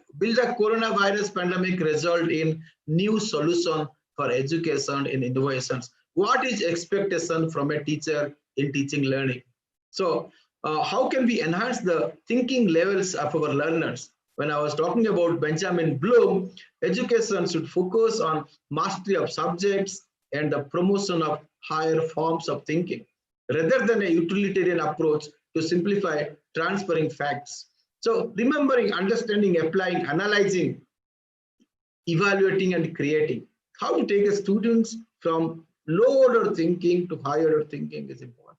coronavirus pandemic result in new solution for education and innovations? What is expectation from a teacher in teaching learning? So how can we enhance the thinking levels of our learners? When I was talking about Benjamin Bloom, education should focus on mastery of subjects and the promotion of higher forms of thinking, rather than a utilitarian approach to simplify transferring facts. So remembering, understanding, applying, analyzing, evaluating, and creating. How to take a students from low order thinking to higher order thinking is important.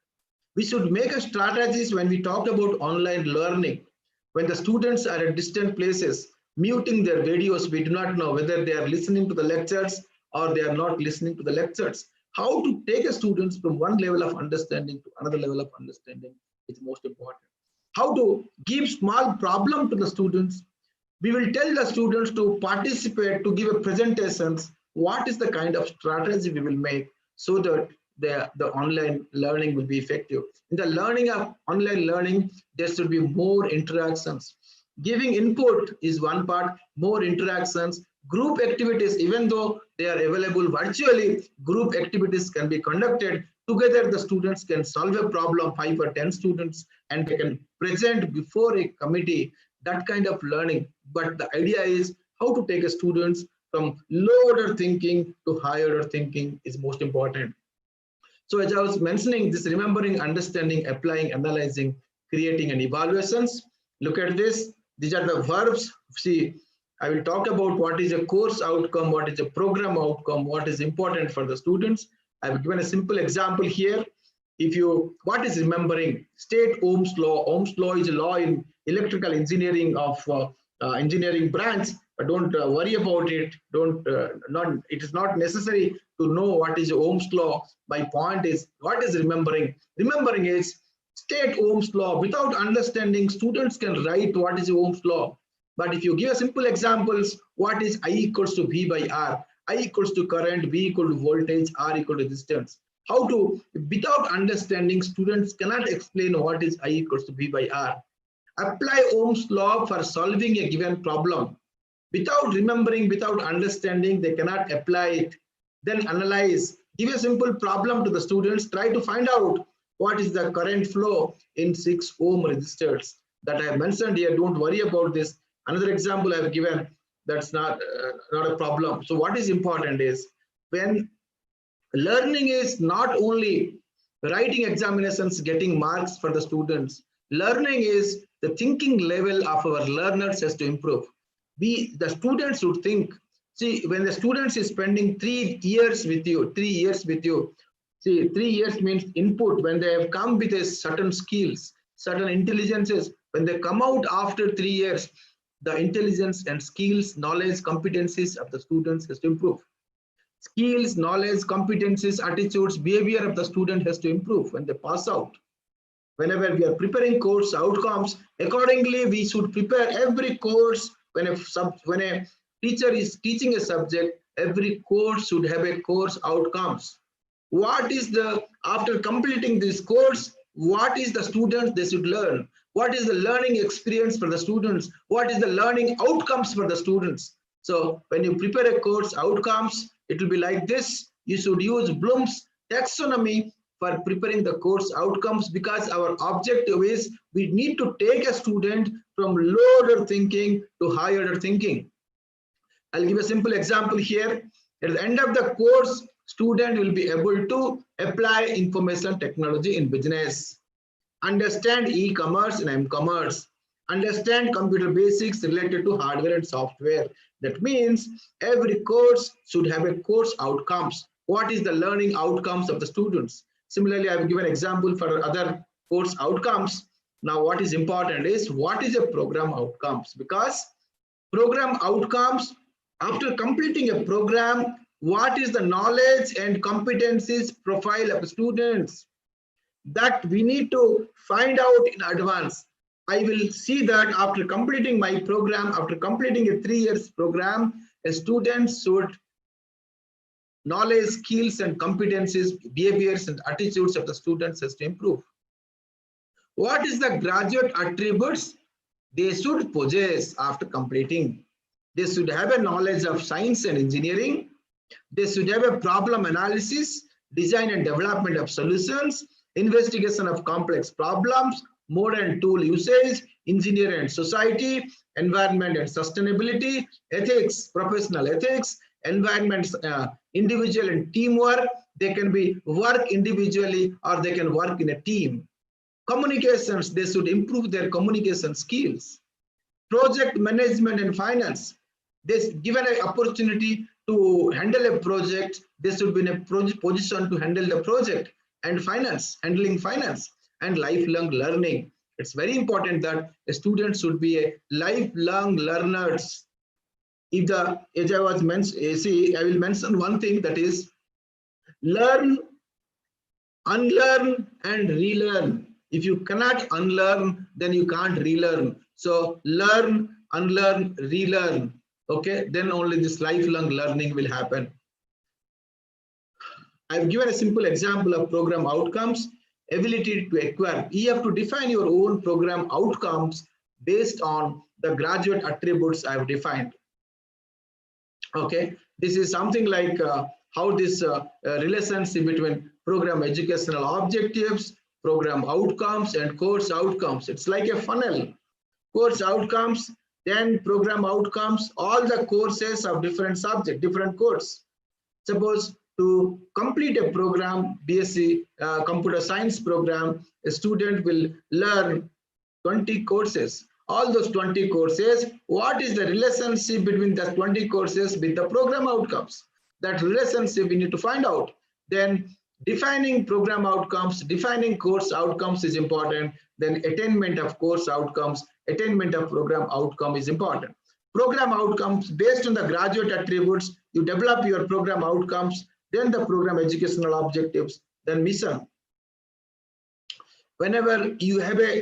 We should make a strategies when we talk about online learning. When the students are at distant places, muting their videos, we do not know whether they are listening to the lectures or they are not listening to the lectures. How to take a students from one level of understanding to another level of understanding is most important. How to give small problem to the students. We will tell the students to participate, to give a presentations. What is the kind of strategy we will make so that the online learning will be effective. In the learning of online learning, there should be more interactions. Giving input is one part, more interactions. Group activities, even though they are available virtually, group activities can be conducted. Together, the students can solve a problem, 5 or 10 students, and they can present before a committee, that kind of learning. But the idea is how to take a students from low order thinking to higher order thinking is most important. So as I was mentioning, this remembering, understanding, applying, analyzing, creating, and evaluations. Look at this. These are the verbs. See, I will talk about what is a course outcome, what is a program outcome, what is important for the students. I have given a simple example here. What is remembering? State Ohm's law. Ohm's law is a law in electrical engineering of engineering branch. But don't worry about it. It is not necessary to know what is Ohm's law. My point is, what is remembering? Remembering is state Ohm's law. Without understanding, students can write what is Ohm's law. But if you give a simple examples, what is I equals to V by R? I equals to current, V equal to voltage, R equal to resistance. How to, without understanding, students cannot explain what is I equals to V by R. Apply Ohm's law for solving a given problem. Without remembering, without understanding, they cannot apply it. Then analyze, give a simple problem to the students, try to find out what is the current flow in 6 ohm resistors that I have mentioned here. Don't worry about this. Another example I have given, that's not a problem. So what is important is when learning is not only writing examinations, getting marks for the students, learning is the thinking level of our learners has to improve. The students should think. See, when the students is spending 3 years with you, see, 3 years means input. When they have come with a certain skills, certain intelligences, when they come out after 3 years, the intelligence and skills, knowledge, competencies of the students has to improve. Skills, knowledge, competencies, attitudes, behavior of the student has to improve when they pass out. Whenever we are preparing course outcomes, accordingly, we should prepare every course. When a teacher is teaching a subject, every course should have a course outcomes. What is the, after completing this course, what is the students they should learn? What is the learning experience for the students? What is the learning outcomes for the students? So when you prepare a course outcomes, it will be like this. You should use Bloom's taxonomy for preparing the course outcomes, because our objective is we need to take a student from low order thinking to high order thinking. I'll give a simple example here. At the end of the course, student will be able to apply information technology in business, understand e-commerce and m-commerce, understand computer basics related to hardware and software. That means every course should have a course outcomes. What is the learning outcomes of the students? Similarly, I will give an example for other course outcomes. Now, what is important is what is a program outcomes, because program outcomes, after completing a program, what is the knowledge and competencies profile of the students? That we need to find out in advance. I will see that after completing my program, after completing a 3 years program, a student should knowledge, skills and competencies, behaviors and attitudes of the students has to improve. What is the graduate attributes they should possess after completing? They should have a knowledge of science and engineering. They should have a problem analysis, design and development of solutions, investigation of complex problems, modern tool usage, engineering and society, environment and sustainability, ethics, professional ethics, environment, individual and teamwork. They can be work individually or they can work in a team. Communications, they should improve their communication skills. Project management and finance, they given an opportunity to handle a project, they should be in a position to handle the project. And finance, handling finance and lifelong learning. It's very important that a student should be a lifelong learners. If the, as I was mentioned, I will mention one thing, that is learn, unlearn and relearn. If you cannot unlearn, then you can't relearn. So learn, unlearn, relearn. Okay, then only this lifelong learning will happen. I've given a simple example of program outcomes, ability to acquire. You have to define your own program outcomes based on the graduate attributes I've defined. Okay, this is something like how this relationship between program educational objectives, program outcomes and course outcomes. It's like a funnel. Course outcomes, then program outcomes, all the courses of different subject, different course. Suppose to complete a program, BSc computer science program, a student will learn 20 courses. All those 20 courses, what is the relationship between the 20 courses with the program outcomes? That relationship we need to find out. Then defining program outcomes, defining course outcomes is important. Then attainment of course outcomes, attainment of program outcome is important. Program outcomes based on the graduate attributes, you develop your program outcomes, then the program educational objectives, then mission. Whenever you have a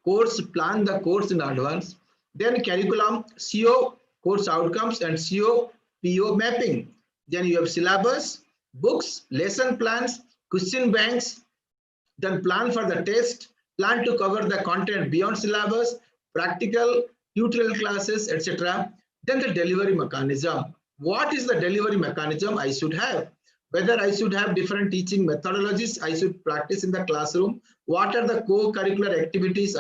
course, plan the course in advance, then curriculum, CO, course outcomes and CO, PO mapping. Then you have syllabus, books, lesson plans, question banks, then plan for the test, plan to cover the content beyond syllabus, practical, tutorial classes, etc. Then the delivery mechanism. What is the delivery mechanism I should have? Whether I should have different teaching methodologies I should practice in the classroom. What are the co-curricular activities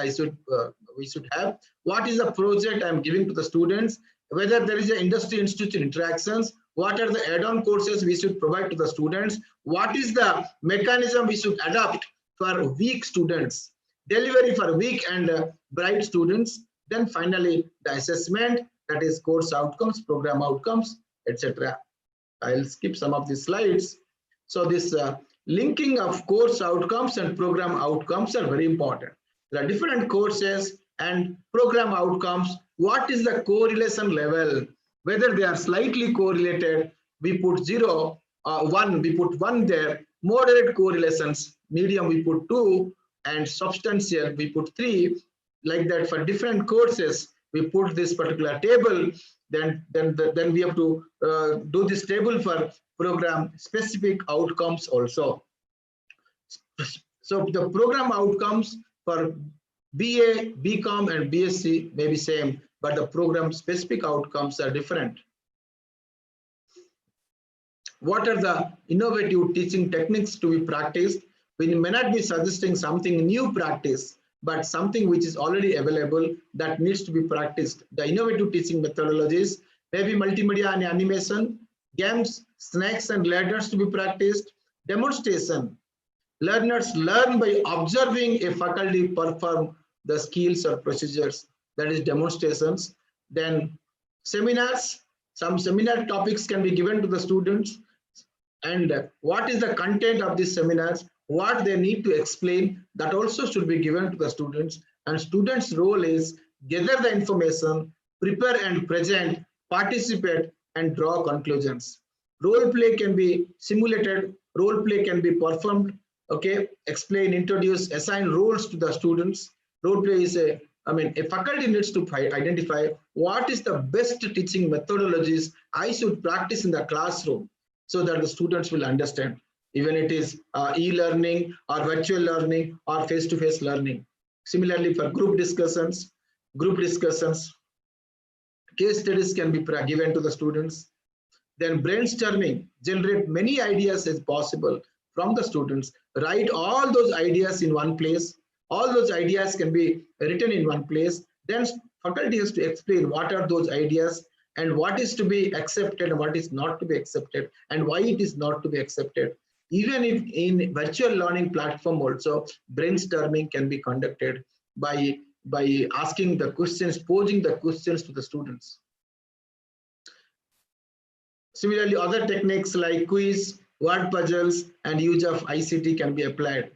we should have? What is the project I'm giving to the students? Whether there is an industry-institute interactions. What are the add-on courses we should provide to the students? What is the mechanism we should adopt for weak students? Delivery for weak and bright students. Then finally, the assessment, that is course outcomes, program outcomes, etc. I'll skip some of the slides. So this linking of course outcomes and program outcomes are very important. There are different courses and program outcomes. What is the correlation level? Whether they are slightly correlated, we put 0. 1, we put 1 there. Moderate correlations, medium we put 2, and substantial we put 3. Like that for different courses, we put this particular table. Then we have to do this table for program specific outcomes also. So the program outcomes for BA, BCom, and BSc may be same, but the program specific outcomes are different. What are the innovative teaching techniques to be practiced? We may not be suggesting something new practice, but something which is already available that needs to be practiced. The innovative teaching methodologies may be multimedia and animation, games, snacks and ladders to be practiced, demonstration. Learners learn by observing a faculty perform the skills or procedures, that is demonstrations. Then seminars, some seminar topics can be given to the students, and what is the content of these seminars, what they need to explain, that also should be given to the students. And students' role is gather the information, prepare and present, participate and draw conclusions. Role play can be simulated, role play can be performed, okay, explain, introduce, assign roles to the students. Role play is a faculty needs to identify what is the best teaching methodologies I should practice in the classroom, so that the students will understand, even it is e-learning or virtual learning or face-to-face learning. Similarly, for group discussions, case studies can be given to the students. Then brainstorming, generate many ideas as possible from the students. Write all those ideas in one place. All those ideas can be written in one place. Then faculty has to explain what are those ideas and what is to be accepted and what is not to be accepted and why it is not to be accepted. Even if in virtual learning platform also, brainstorming can be conducted by asking the questions, posing the questions to the students. Similarly, other techniques like quiz, word puzzles, and use of ICT can be applied.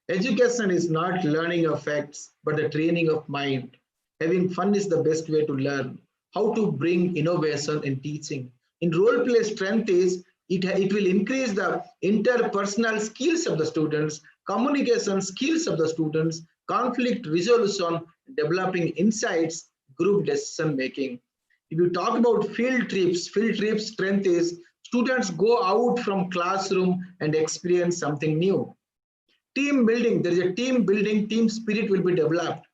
Education is not learning of facts, but the training of mind. Having fun is the best way to learn. How to bring innovation in teaching. In role play, strength is it will increase the interpersonal skills of the students, communication skills of the students, conflict resolution, developing insights, group decision making. If you talk about field trips strength is students go out from classroom and experience something new. Team building, there is a team building, team spirit will be developed.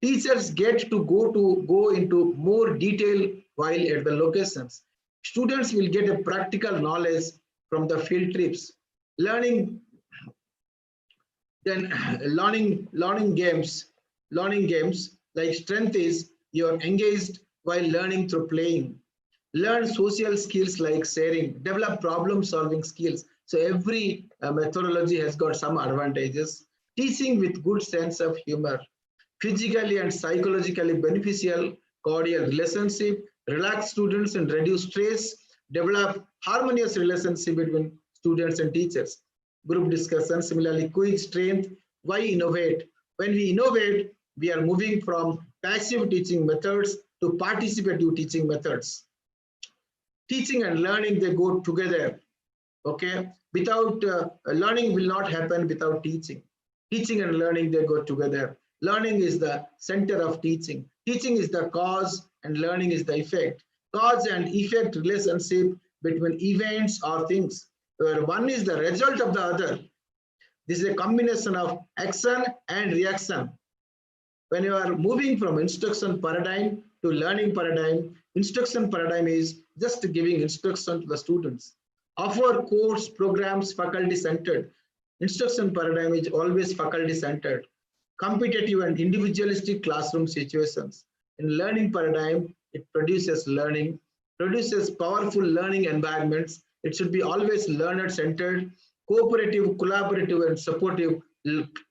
Teachers get to go into more detail while at the locations. Students will get a practical knowledge from the field trips. Learning games like strength is you're engaged while learning through playing. Learn social skills like sharing, develop problem solving skills. So every methodology has got some advantages. Teaching with good sense of humor, physically and psychologically beneficial, cordial relationship, relax students and reduce stress, develop harmonious relationship between students and teachers. Group discussion, similarly quiz, strength. Why innovate? When we innovate, we are moving from passive teaching methods to participative teaching methods. Teaching and learning, they go together. Okay, without learning will not happen without teaching. Teaching and learning, they go together. Learning is the center of teaching. Teaching is the cause and learning is the effect. Cause and effect relationship between events or things, where one is the result of the other. This is a combination of action and reaction. When you are moving from instruction paradigm to learning paradigm, instruction paradigm is just giving instruction to the students. Offer course programs faculty centered. Instruction paradigm is always faculty centered. Competitive and individualistic classroom situations. In learning paradigm, it produces learning, produces powerful learning environments. It should be always learner centered, cooperative, collaborative, and supportive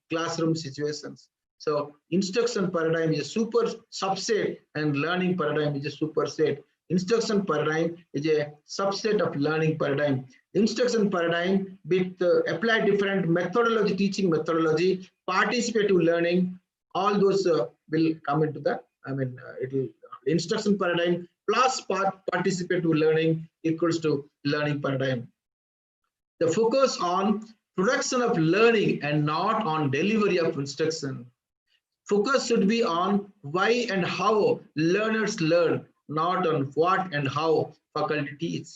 classroom situations. So instruction paradigm is a super subset and learning paradigm is a superset. Instruction paradigm is a subset of learning paradigm. Instruction paradigm with apply different methodology, teaching methodology, participative learning, all those will come into the, instruction paradigm plus participative learning equals to learning paradigm. The focus on production of learning and not on delivery of instruction. Focus should be on why and how learners learn, not on what and how faculty teach.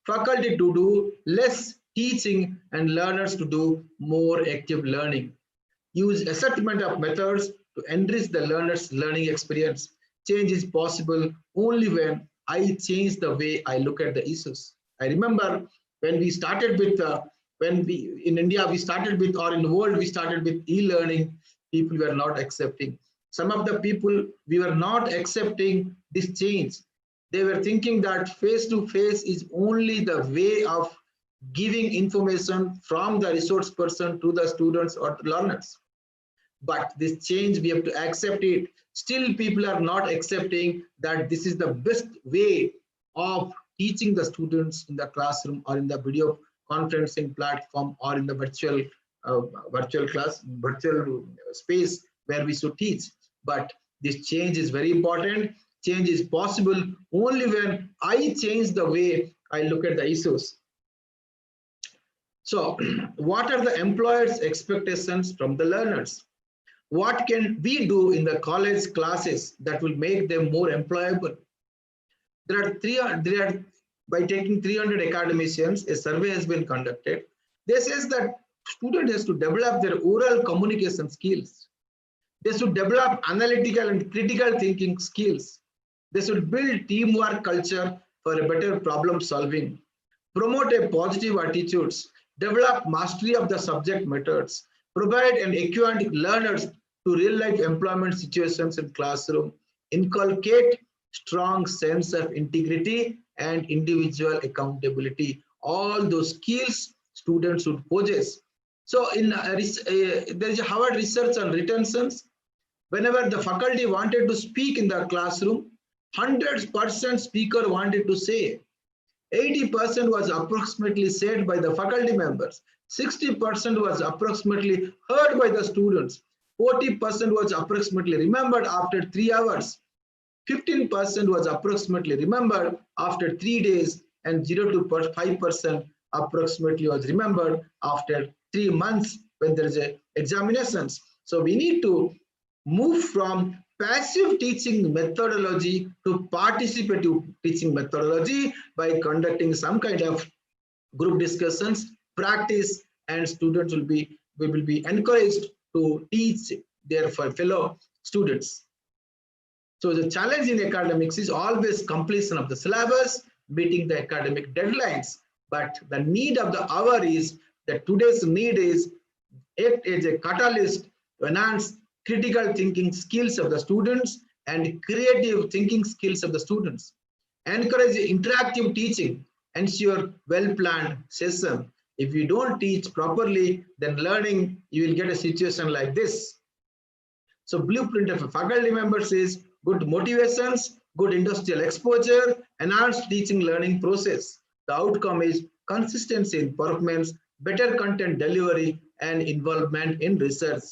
Faculty to do less teaching and learners to do more active learning. Use assessment of methods to enrich the learner's learning experience. Change is possible only when I change the way I look at the issues. I remember when we started with, in India, we started with, or in the world, we started with e-learning, people were not accepting. Some of the people, we were not accepting this change. They were thinking that face-to-face is only the way of giving information from the resource person to the students or the learners. But this change, we have to accept it. Still, people are not accepting that this is the best way of teaching the students in the classroom or in the video conferencing platform or in the virtual space where we should teach. But this change is very important. Change is possible only when I change the way I look at the issues. So, what are the employers' expectations from the learners? What can we do in the college classes that will make them more employable? By taking 300 academicians, a survey has been conducted. This says that student has to develop their oral communication skills. They should develop analytical and critical thinking skills. They should build teamwork culture for a better problem solving, promote a positive attitudes, develop mastery of the subject matters, provide and acquaint learners to real-life employment situations in classroom, inculcate strong sense of integrity and individual accountability. All those skills students should possess. So there is a Harvard research on retentions. Whenever the faculty wanted to speak in the classroom, 100% speaker wanted to say. 80% was approximately said by the faculty members. 60% was approximately heard by the students. 40% was approximately remembered after 3 hours. 15% was approximately remembered after 3 days, and 0 to 5% approximately was remembered after 3 months when there is a examinations. So we need to move from passive teaching methodology to participative teaching methodology by conducting some kind of group discussions, practice, and students will be encouraged to teach their fellow students. So the challenge in academics is always completion of the syllabus, meeting the academic deadlines. But the need of the hour is that today's need is act as a catalyst to enhance critical thinking skills of the students and creative thinking skills of the students. Encourage interactive teaching, ensure well-planned session. If you don't teach properly, then learning, you will get a situation like this. So blueprint of a faculty members is good motivations, good industrial exposure, enhanced teaching learning process. The outcome is consistency in performance, better content delivery, and involvement in research.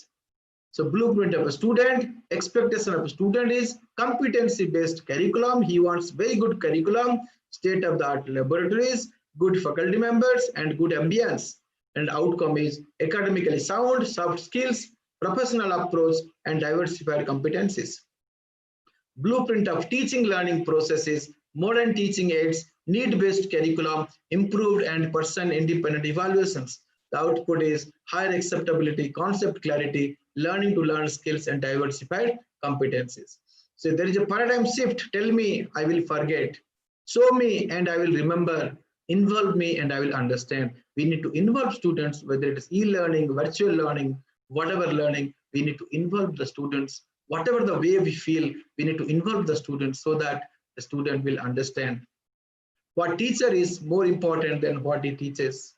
So blueprint of a student, expectation of a student is competency-based curriculum. He wants very good curriculum, state-of-the-art laboratories, good faculty members, and good ambience. And outcome is academically sound, soft skills, professional approach, and diversified competencies. Blueprint of teaching learning processes, modern teaching aids, need-based curriculum, improved and person-independent evaluations. The output is higher acceptability, concept clarity, learning to learn skills, and diversified competencies. So there is a paradigm shift. Tell me, I will forget. Show me, and I will remember. Involve me, and I will understand. We need to involve students, whether it is e-learning, virtual learning, whatever learning, we need to involve the students. Whatever the way we feel, we need to involve the students so that the student will understand. What teacher is more important than what he teaches.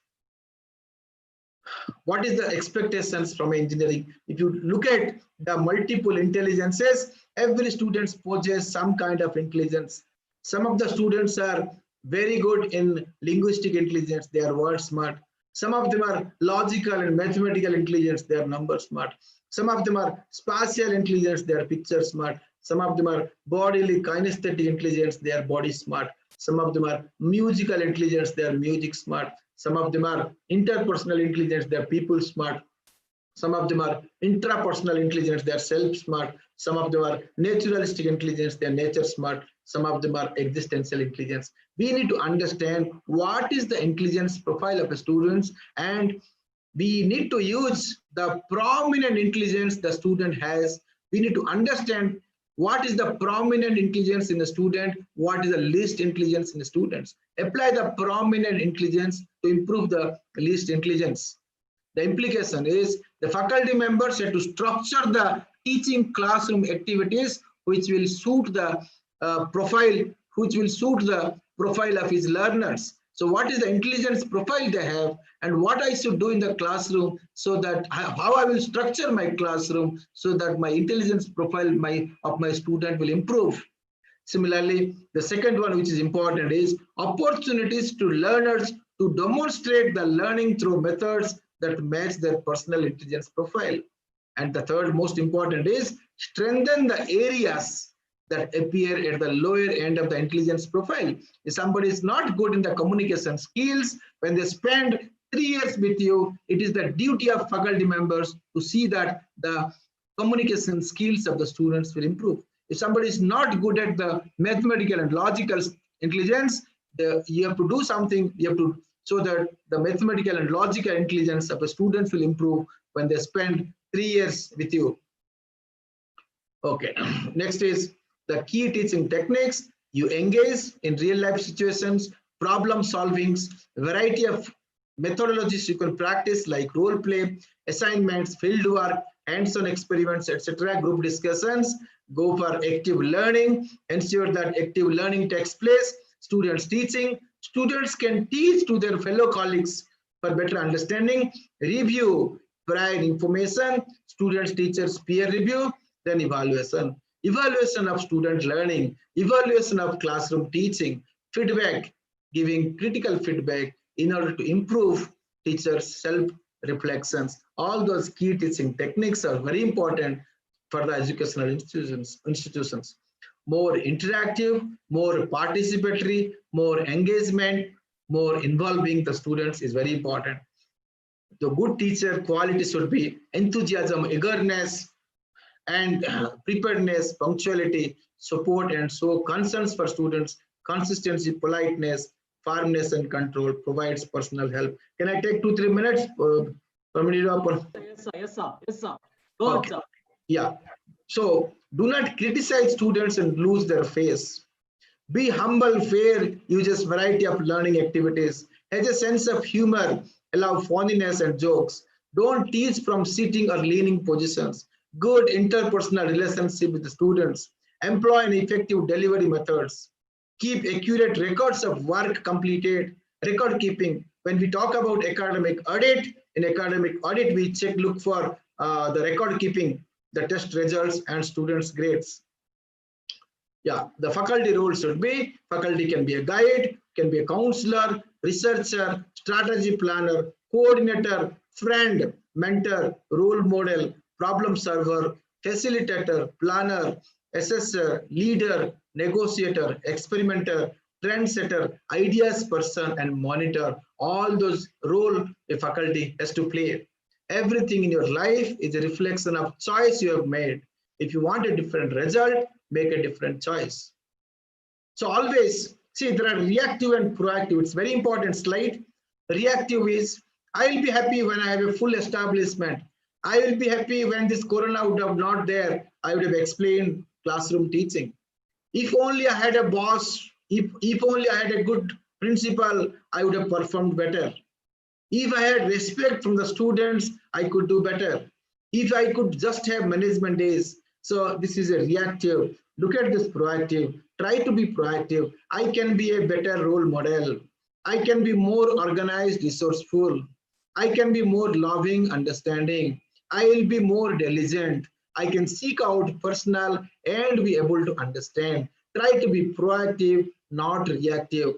What is the expectations from engineering? If you look at the multiple intelligences, every student possesses some kind of intelligence. Some of the students are very good in linguistic intelligence, they are word smart. Some of them are logical and mathematical intelligence, they are number smart. Some of them are spatial intelligence, they are picture smart. Some of them are bodily kinesthetic intelligence, they are body smart. Some of them are musical intelligence, they are music smart. Some of them are interpersonal intelligence, they are people smart. Some of them are intrapersonal intelligence, they are self-smart. Some of them are naturalistic intelligence, they are nature smart. Some of them are existential intelligence. We need to understand what is the intelligence profile of a student, and we need to use the prominent intelligence the student has. We need to understand what is the prominent intelligence in a student, what is the least intelligence in the students. Apply the prominent intelligence to improve the least intelligence. The implication is the faculty members have to structure the teaching classroom activities which will suit the profile of his learners. So what is the intelligence profile they have, and what I should do in the classroom, so that how I will structure my classroom so that my intelligence profile of my student will improve. Similarly, the second one which is important is opportunities to learners to demonstrate the learning through methods that match their personal intelligence profile. And the third most important is strengthen the areas that appear at the lower end of the intelligence profile. If somebody is not good in the communication skills, when they spend 3 years with you, it is the duty of faculty members to see that the communication skills of the students will improve. If somebody is not good at the mathematical and logical intelligence, you have to do something, so that the mathematical and logical intelligence of the students will improve when they spend 3 years with you. Okay, next is the key teaching techniques. You engage in real life situations, problem solvings, variety of methodologies you can practice like role play, assignments, field work, hands-on experiments, etc. Group discussions. Go for active learning, ensure that active learning takes place. Students teaching. Students can teach to their fellow colleagues for better understanding. Review prior information. Students, teachers, peer review. Then evaluation. Evaluation of student learning. Evaluation of classroom teaching. Feedback. Giving critical feedback in order to improve teachers' self-reflections. All those key teaching techniques are very important for the educational institutions. More interactive, more participatory, more engagement, more involving the students is very important. The good teacher quality should be enthusiasm, eagerness, and preparedness, punctuality, support, and show concerns for students, consistency, politeness, firmness, and control, provides personal help. Can I take 2-3 minutes? Yes, sir. Go on, sir. Yeah. So do not criticize students and lose their face. Be humble, fair, uses variety of learning activities, has a sense of humor, allow funniness and jokes. Don't teach from sitting or leaning positions. Good interpersonal relationship with the students. Employ an effective delivery methods. Keep accurate records of work completed. Record keeping. When we talk about academic audit, in academic audit we look for the record keeping, the test results and students' grades. Yeah, the faculty role should be, faculty can be a guide, can be a counselor, researcher, strategy planner, coordinator, friend, mentor, role model, problem solver, facilitator, planner, assessor, leader, negotiator, experimenter, trendsetter, ideas person, and monitor. All those roles a faculty has to play. Everything in your life is a reflection of choice you have made. If you want a different result, make a different choice. So always see, there are reactive and proactive. It's very important slide. Reactive is, I will be happy when I have a full establishment. I will be happy when this corona would have not there. I would have explained classroom teaching. If only I had a boss, if only I had a good principal, I would have performed better. If I had respect from the students, I could do better. If I could just have management days. So this is a reactive. Look at this proactive. Try to be proactive. I can be a better role model. I can be more organized, resourceful. I can be more loving, understanding. I will be more diligent. I can seek out personal and be able to understand. Try to be proactive, not reactive.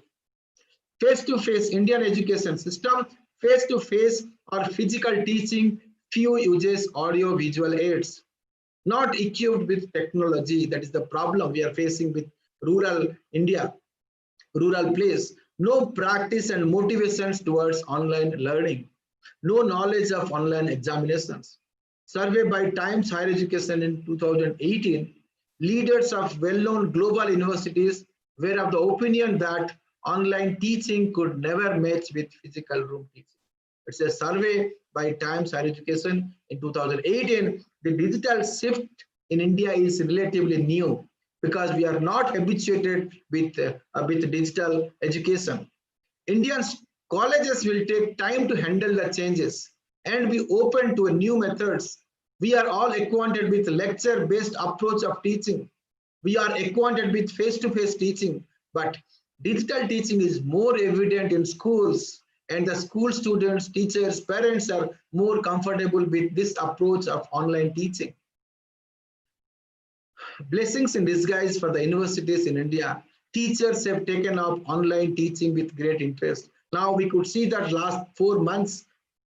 Face-to-face Indian education system, face-to-face or physical teaching, few uses audio visual aids. Not equipped with technology. That is the problem we are facing with rural India, rural place. no practice and motivations towards online learning, no knowledge of online examinations. Survey by Times Higher Education in 2018, leaders of well-known global universities were of the opinion that online teaching could never match with physical room teaching. It's a survey by Times Higher Education in 2018. The digital shift in India is relatively new because we are not habituated with digital education. Indian colleges will take time to handle the changes and be open to new methods. We are all acquainted with lecture-based approach of teaching. We are acquainted with face-to-face teaching, but digital teaching is more evident in schools, and the school students, teachers, parents are more comfortable with this approach of online teaching. Blessings in disguise for the universities in India. Teachers have taken up online teaching with great interest. Now we could see that last 4 months,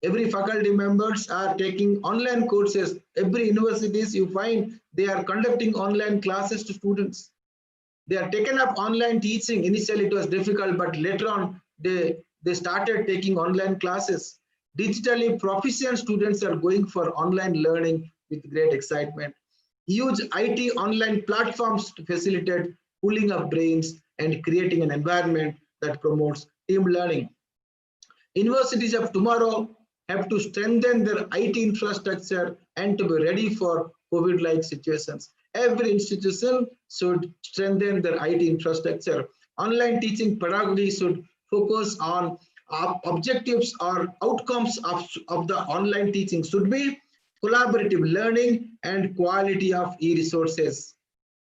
every faculty members are taking online courses. Every universities you find, they are conducting online classes to students. They are taken up online teaching. Initially it was difficult, but later on they started taking online classes. Digitally proficient students are going for online learning with great excitement. Use IT online platforms to facilitate pooling of brains and creating an environment that promotes team learning. Universities of tomorrow have to strengthen their IT infrastructure and to be ready for COVID-like situations. Every institution should strengthen their IT infrastructure. Online teaching pedagogy should focus on objectives or outcomes of the online teaching should be collaborative learning and quality of e-resources.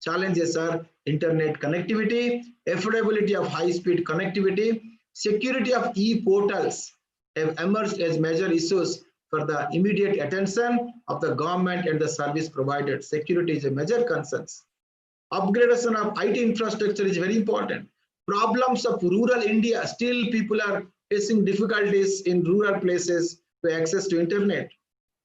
Challenges are internet connectivity, affordability of high-speed connectivity, security of e-portals have emerged as major issues for the immediate attention of the government and the service providers. Security is a major concern. Upgradation of IT infrastructure is very important. Problems of rural India, still people are facing difficulties in rural places to access to internet.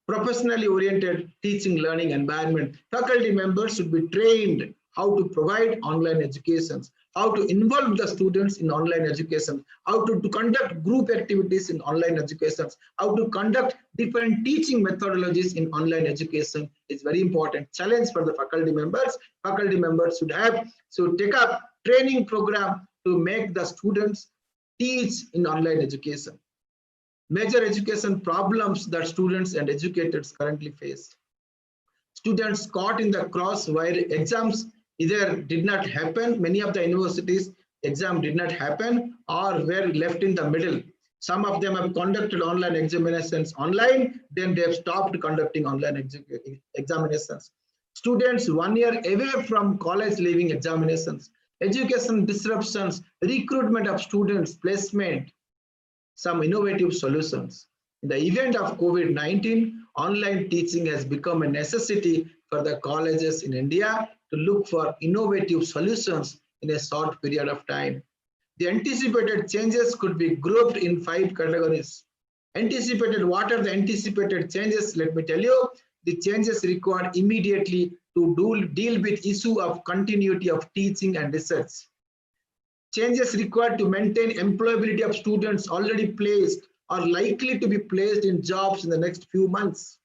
Professionally oriented teaching learning environment. Faculty members should be trained how to provide online educations, how to involve the students in online education, how to conduct group activities in online education, how to conduct different teaching methodologies in online education is very important challenge for the faculty members. Faculty members should take up training program to make the students teach in online education. Major education problems that students and educators currently face. Students caught in the crossfire, exams either did not happen, many of the universities exam did not happen or were left in the middle. Some of them have conducted online examinations online, then they have stopped conducting online examinations. Students 1 year away from college leaving examinations, education disruptions, recruitment of students, placement, some innovative solutions. In the event of COVID-19, online teaching has become a necessity for the colleges in India to look for innovative solutions in a short period of time. The anticipated changes could be grouped in 5 categories. Anticipated, what are the anticipated changes? Let me tell you, the changes required immediately to deal with issue of continuity of teaching and research. Changes required to maintain employability of students already placed or likely to be placed in jobs in the next few months.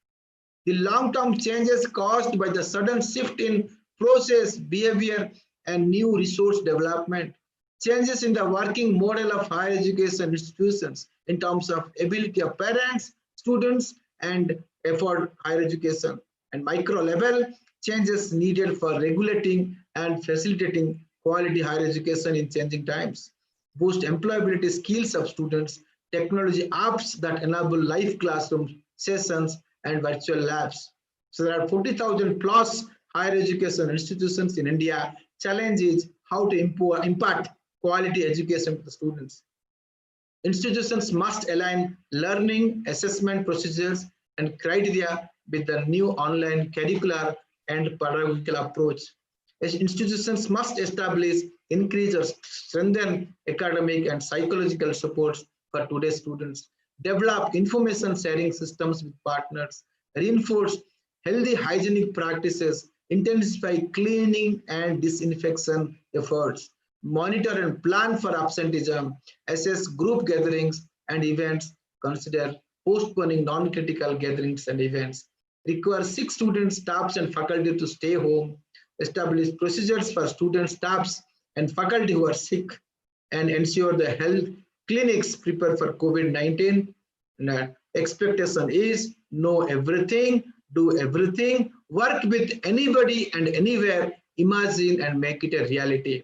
The long-term changes caused by the sudden shift in process, behavior, and new resource development. Changes in the working model of higher education institutions in terms of ability of parents, students, and afford higher education. And micro level, changes needed for regulating and facilitating quality higher education in changing times. Boost employability skills of students, technology apps that enable live classroom sessions and virtual labs. So there are 40,000 plus higher education institutions in India. Challenge is how to impact quality education to the students. Institutions must align learning, assessment procedures, and criteria with the new online curricular and pedagogical approach. As institutions must establish, increase, or strengthen academic and psychological supports for today's students, develop information sharing systems with partners, reinforce healthy hygienic practices, intensify cleaning and disinfection efforts, monitor and plan for absenteeism, assess group gatherings and events, consider postponing non-critical gatherings and events, require sick students, staffs and faculty to stay home, establish procedures for students, staffs and faculty who are sick, and ensure the health clinics prepare for COVID-19. Expectation is know everything, do everything, work with anybody and anywhere, imagine and make it a reality.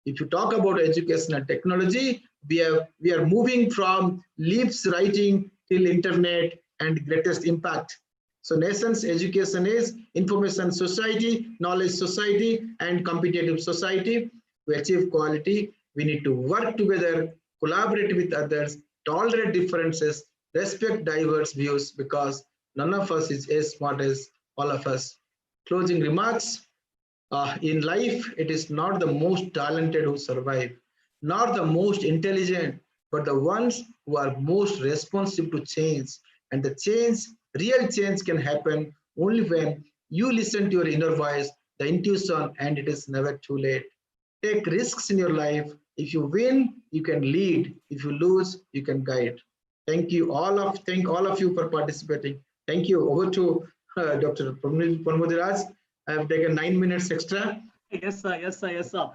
If you talk about education and technology, we are moving from leaves writing till internet and greatest impact. So nation's education is information society, knowledge society, and competitive society. To achieve quality, we need to work together, collaborate with others, tolerate differences, respect diverse views, because none of us is as smart as all of us. Closing remarks. In life, it is not the most talented who survive, not the most intelligent, but the ones who are most responsive to change. And the change, real change, can happen only when you listen to your inner voice, the intuition, and it is never too late. Take risks in your life. If you win, you can lead. If you lose, you can guide. Thank all of you for participating. Thank you. Over to Dr. Ponmudiraj. I have taken 9 minutes extra. Yes, sir. Yes, sir. Yes, sir.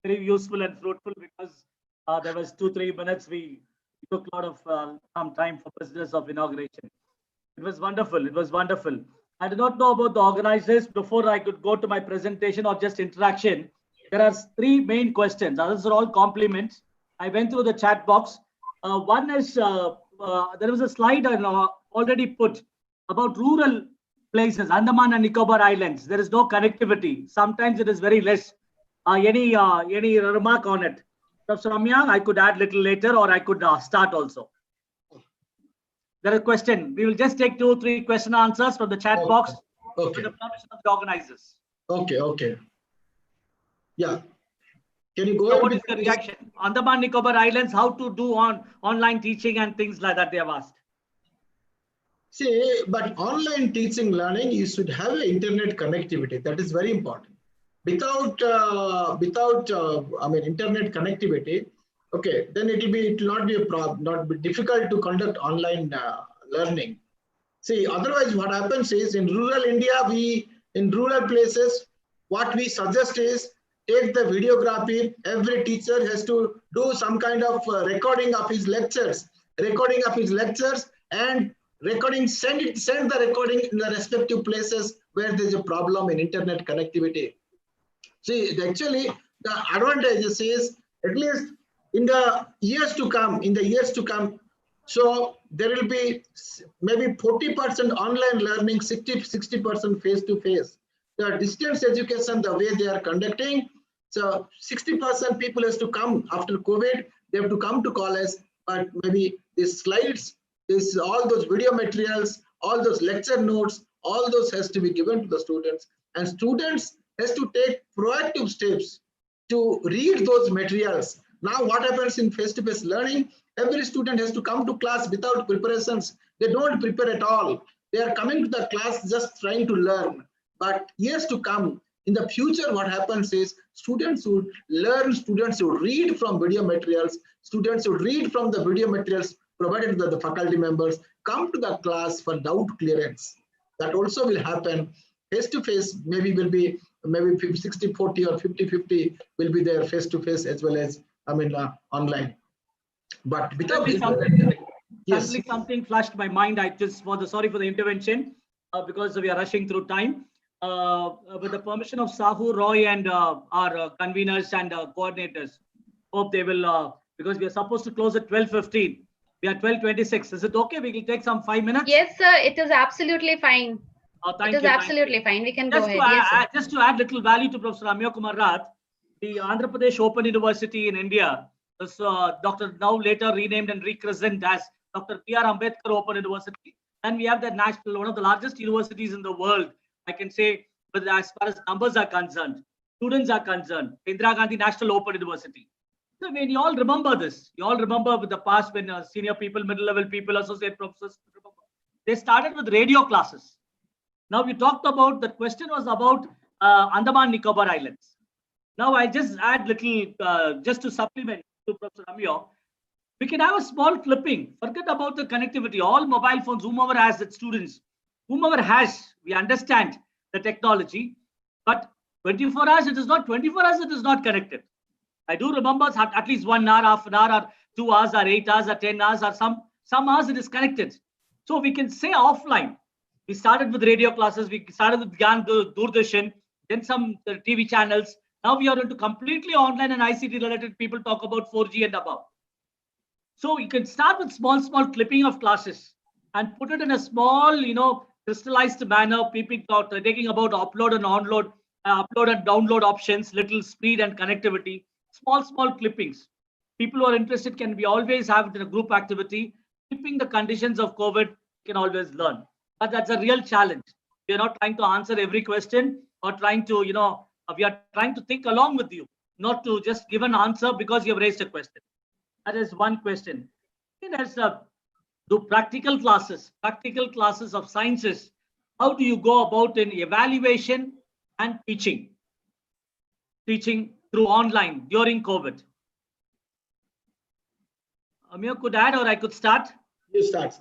Very useful and fruitful, because there was 2-3 minutes. We took a lot of time for business of inauguration. It was wonderful. It was wonderful. I do not know about the organizers. Before I could go to my presentation or just interaction, there are 3 main questions. Others are all compliments. I went through the chat box. One is there was a slide I already put about rural places, Andaman and Nicobar Islands. There is no connectivity. Sometimes it is very less. Any remark on it? Professor Amiya, I could add little later, or I could start also. There is a question. We will just take 2-3 question answers from the chat box with the permission of the organizers. Okay. Yeah. Can you go So ahead? what is the reaction? Andaman Nicobar Islands, how to do online teaching and things like that they have asked. See, but online teaching learning, you should have an internet connectivity. That is very important. Without internet connectivity, okay, then it will not be a problem, not be difficult to conduct online learning. See, otherwise what happens is in rural India, in rural places, what we suggest is take the videography. Every teacher has to do some kind of recording of his lectures, and recording, send the recording in the respective places where there is a problem in internet connectivity. See, actually, the advantages is, at least in the years to come, so there will be maybe 40% online learning, 60% face-to-face. The distance education, the way they are conducting, so 60% people has to come after COVID, they have to come to college, but maybe these slides, all those video materials, all those lecture notes, all those has to be given to the students, and students has to take proactive steps to read those materials. Now what happens in face-to-face learning, every student has to come to class without preparations. They don't prepare at all. They are coming to the class just trying to learn. But years to come, in the future, what happens is students would learn, students would read from video materials, students would read from the video materials provided by the faculty members, come to the class for doubt clearance. That also will happen. Face-to-face maybe will be 60-40 or 50-50 will be there face-to-face as well as online. But without Suddenly something flashed my mind. I just sorry for the intervention because we are rushing through time. With the permission of Sahu, Roy, and our conveners and coordinators, hope they will because we are supposed to close at 12:15. We are 12:26. Is it okay? We will take some 5 minutes. Yes, sir. It is absolutely fine. Thank it is you, absolutely fine. We can go ahead. Just to add little value to Professor Amiya Kumar Rath, the Andhra Pradesh Open University in India was Dr. now later renamed and rechristened as Dr. B.R. Ambedkar Open University. And we have the national, one of the largest universities in the world, I can say, but as far as numbers are concerned, students are concerned, Indira Gandhi National Open University. So when you all remember this, you all remember with the past when senior people, middle-level people, associate professors, they started with radio classes. Now we talked about, the question was about Andaman Nicobar Islands. Now I just add little, just to supplement to Professor Amiya. We can have a small clipping. Forget about the connectivity. All mobile phones, whomever has it, students, whomever has, we understand the technology, but 24 hours, it is not 24 hours, it is not connected. I do remember at least 1 hour, half an hour, or 2 hours, or 8 hours, or 10 hours, or some hours it is connected. So we can say offline. We started with radio classes, we started with Gyan Doordarshan, then some TV channels. Now we are into completely online and ICT related. People talk about 4G and above. So you can start with small clipping of classes and put it in a small, crystallized manner. People taking about upload and download options, little speed and connectivity, small clippings. People who are interested can be always have it in a group activity. Keeping the conditions of COVID can always learn. But that's a real challenge. We are not trying to answer every question or trying to, we are trying to think along with you, not to just give an answer because you have raised a question. That is one question. There's do practical classes of sciences. How do you go about in evaluation and teaching through online during COVID? Amiya could add, or I could start. You start.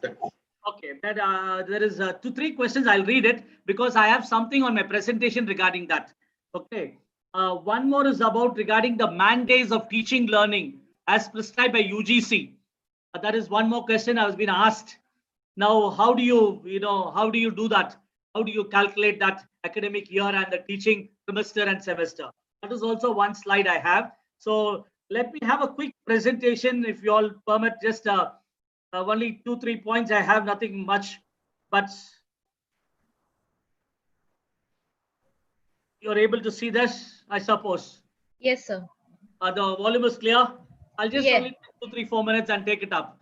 Okay, there is 2-3 questions. I'll read it because I have something on my presentation regarding that. Okay, one more is about regarding the mandates of teaching learning as prescribed by UGC. That is one more question I was being asked. Now, how do you do that? How do you calculate that academic year and the teaching trimester and semester? That is also one slide I have. So let me have a quick presentation, if you all permit. Just only 2-3 points. I have nothing much, but you're able to see this, I suppose. Yes, sir. The volume is clear. I'll just only 2-3-4 minutes and take it up.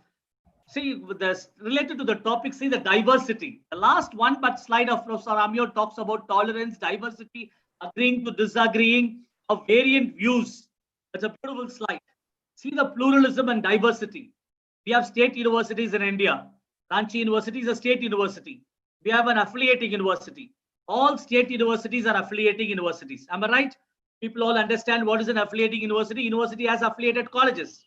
See, with this related to the topic, see the diversity. The last one but slide of Professor Amiya talks about tolerance, diversity, agreeing to disagreeing, of variant views. That's a beautiful slide. See the pluralism and diversity. We have state universities in India. Ranchi University is a state university. We have an affiliating university. All state universities are affiliating universities. Am I right? People all understand what is an affiliating university. University has affiliated colleges.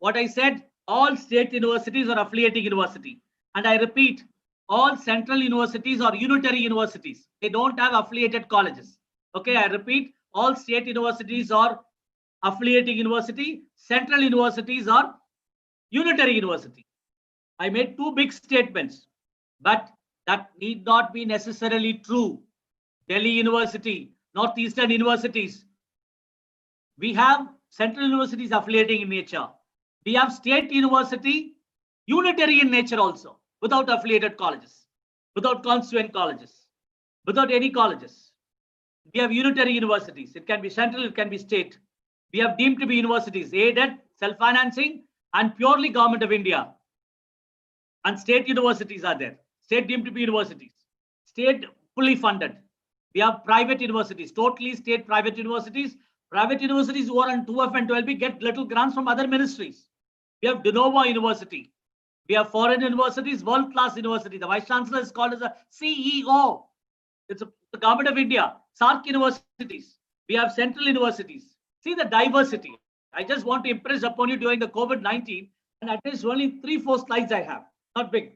What I said, all state universities are affiliating university. And I repeat, all central universities are unitary universities. They don't have affiliated colleges. Okay, I repeat, all state universities are affiliating university. Central universities are unitary university. I made 2 big statements, but that need not be necessarily true. Delhi University, Northeastern universities. We have central universities affiliating in nature. We have state university, unitary in nature also, without affiliated colleges, without constituent colleges, without any colleges. We have unitary universities. It can be central, it can be state. We have deemed to be universities, aided, self-financing, and purely government of India. And state universities are there. State deemed to be universities. State fully funded. We have private universities, totally state private universities. Private universities who are on 2F and 12B get little grants from other ministries. We have de novo university. We have foreign universities, world-class university. The vice chancellor is called as a CEO. It's the government of India. SARC universities. We have central universities. See the diversity. I just want to impress upon you during the COVID-19, and at least only 3-4 slides I have, not big.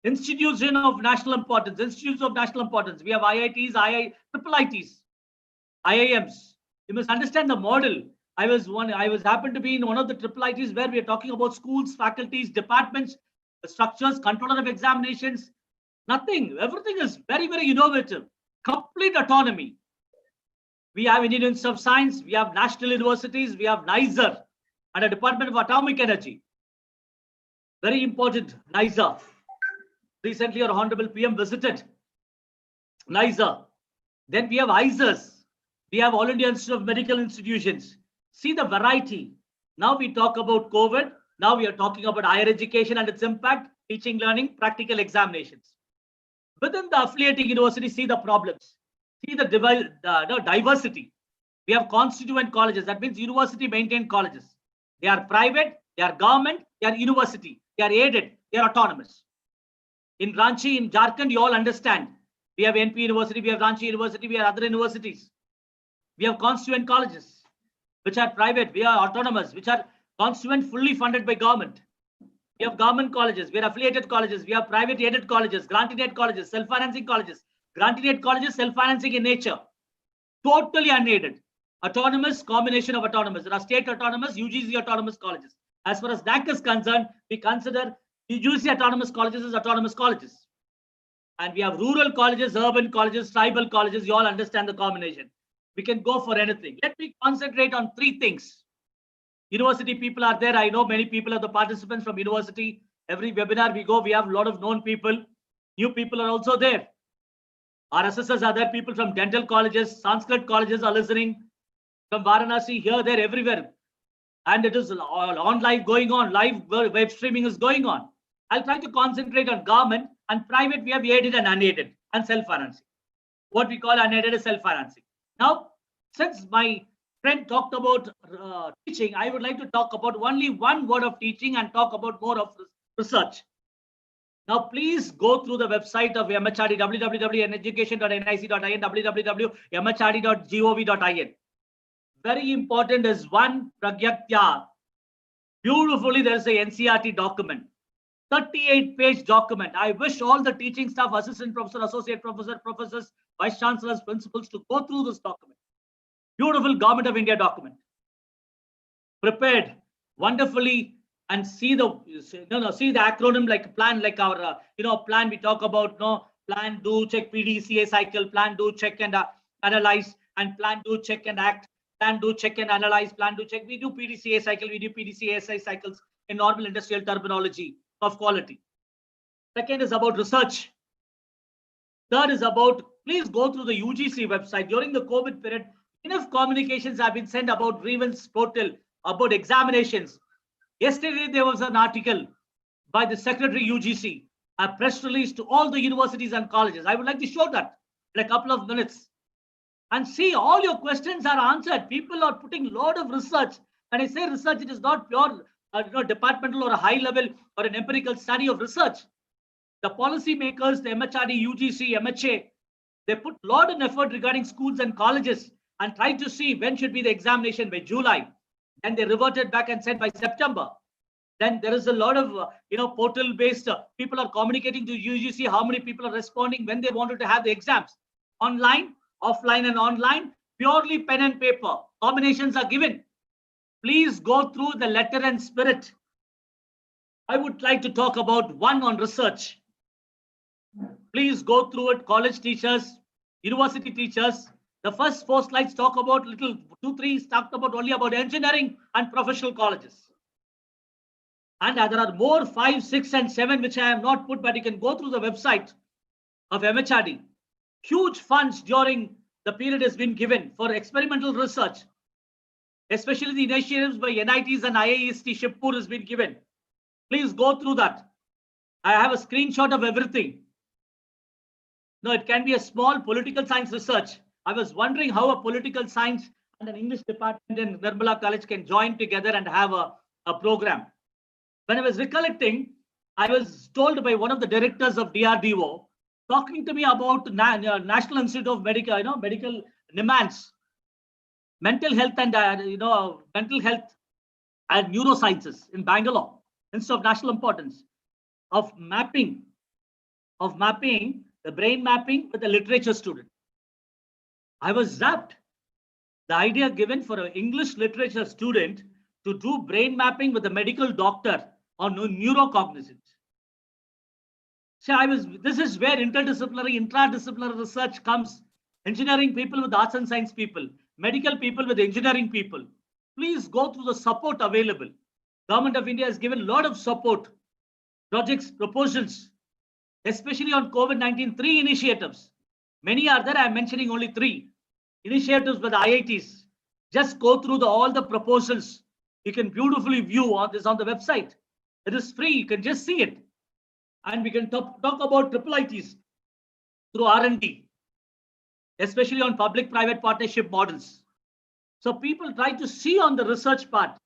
Institution of national importance. Institutes of national importance. We have IITs, IITs, IIMs. You must understand the model. I was happened to be in one of the IITs where we are talking about schools, faculties, departments, structures, controller of examinations. Nothing. Everything is very, very innovative. Complete autonomy. We have Indian Institute of Science. We have national universities. We have NISER and a Department of Atomic Energy. Very important, NISER. Recently, our Honorable PM visited NISER. Then we have ISERs. We have All India Institute of Medical Institutions. See the variety. Now we talk about COVID. Now we are talking about higher education and its impact, teaching, learning, practical examinations. Within the affiliating university, see the problems. See the diversity. We have constituent colleges. That means university maintained colleges. They are private, they are government, they are university. They are aided, they are autonomous. In Ranchi, in Jharkhand, you all understand. We have NP University, we have Ranchi University, we have other universities. We have constituent colleges, which are private. We are autonomous, which are constituent, fully funded by government. We have government colleges, we have affiliated colleges, we have private aided colleges, granted aid colleges, self-financing colleges, granted aid colleges, self-financing in nature, totally unaided. Autonomous, combination of autonomous. There are state autonomous, UGC autonomous colleges. As far as NAAC is concerned, we consider UGC autonomous colleges as autonomous colleges. And we have rural colleges, urban colleges, tribal colleges. You all understand the combination. We can go for anything. Let me concentrate on three things. University people are there. I know many people are the participants from university. Every webinar we go, we have a lot of known people. New people are also there. Our assessors are there. People from dental colleges, Sanskrit colleges are listening. From Varanasi, here, there, everywhere. And it is all on live going on. Live web streaming is going on. I'll try to concentrate on government and private. We have aided and unaided and self-financing. What we call unaided is self-financing. Now, since my friend talked about teaching, I would like to talk about only one word of teaching and talk about more of research. Now, please go through the website of MHRD, www.education.nic.in, www.mhrd.gov.in. Very important is one Pragyatya. Beautifully, there is a NCRT document, 38-page document. I wish all the teaching staff, assistant professor, associate professor, professors, vice chancellors, principals to go through this document. Beautiful Government of India document, prepared wonderfully, and see the acronym like plan, like our plan we talk about. Plan, do, check, PDCA cycle. Plan, do, check and analyze, and plan, do, check and act. Plan, do, check and analyze. Plan, do, check. We do PDCA cycle. We do PDCA SI cycles in normal industrial terminology of quality. Second is about research. Third is about, please go through the UGC website. During the COVID period, enough communications have been sent about grievance portal, about examinations. Yesterday, there was an article by the Secretary UGC, a press release to all the universities and colleges. I would like to show that in a couple of minutes. And see, all your questions are answered. People are putting a lot of research. And I say research, it is not pure departmental or a high level or an empirical study of research. The policy makers, the MHRD, UGC, MHA, they put a lot of effort regarding schools and colleges and try to see when should be the examination, by July. And they reverted back and said by September. Then there is a lot of portal based people are communicating to UGC how many people are responding when they wanted to have the exams. Online, offline and online, purely pen and paper. Combinations are given. Please go through the letter and spirit. I would like to talk about one on research. Please go through it. College teachers, university teachers. The first 4 slides talk about 2-3 talked about only about engineering and professional colleges. And there are more 5, 6, and 7 which I have not put, but you can go through the website of MHRD. Huge funds during the period has been given for experimental research, especially the initiatives by NITs and IIST Shibpur has been given. Please go through that. I have a screenshot of everything. No, it can be a small political science research. I was wondering how a political science and an English department in Nirmala College can join together and have a program. When I was recollecting, I was told by one of the directors of DRDO, talking to me about National Institute of Medical, medical NIMANS, mental health and mental health and neurosciences in Bangalore, Institute of National Importance, of mapping the brain mapping with a literature student. I was zapped. The idea given for an English literature student to do brain mapping with a medical doctor on neurocognizance. So this is where intradisciplinary research comes. Engineering people with arts and science people, medical people with engineering people. Please go through the support available. Government of India has given a lot of support, projects, proposals, especially on COVID-19, 3 initiatives. Many are there. I'm mentioning only 3 initiatives by the IITs. Just go through all the proposals. You can beautifully view all this on the website. It is free. You can just see it. And we can talk about IIITs through R&D, especially on public-private partnership models. So people try to see on the research part.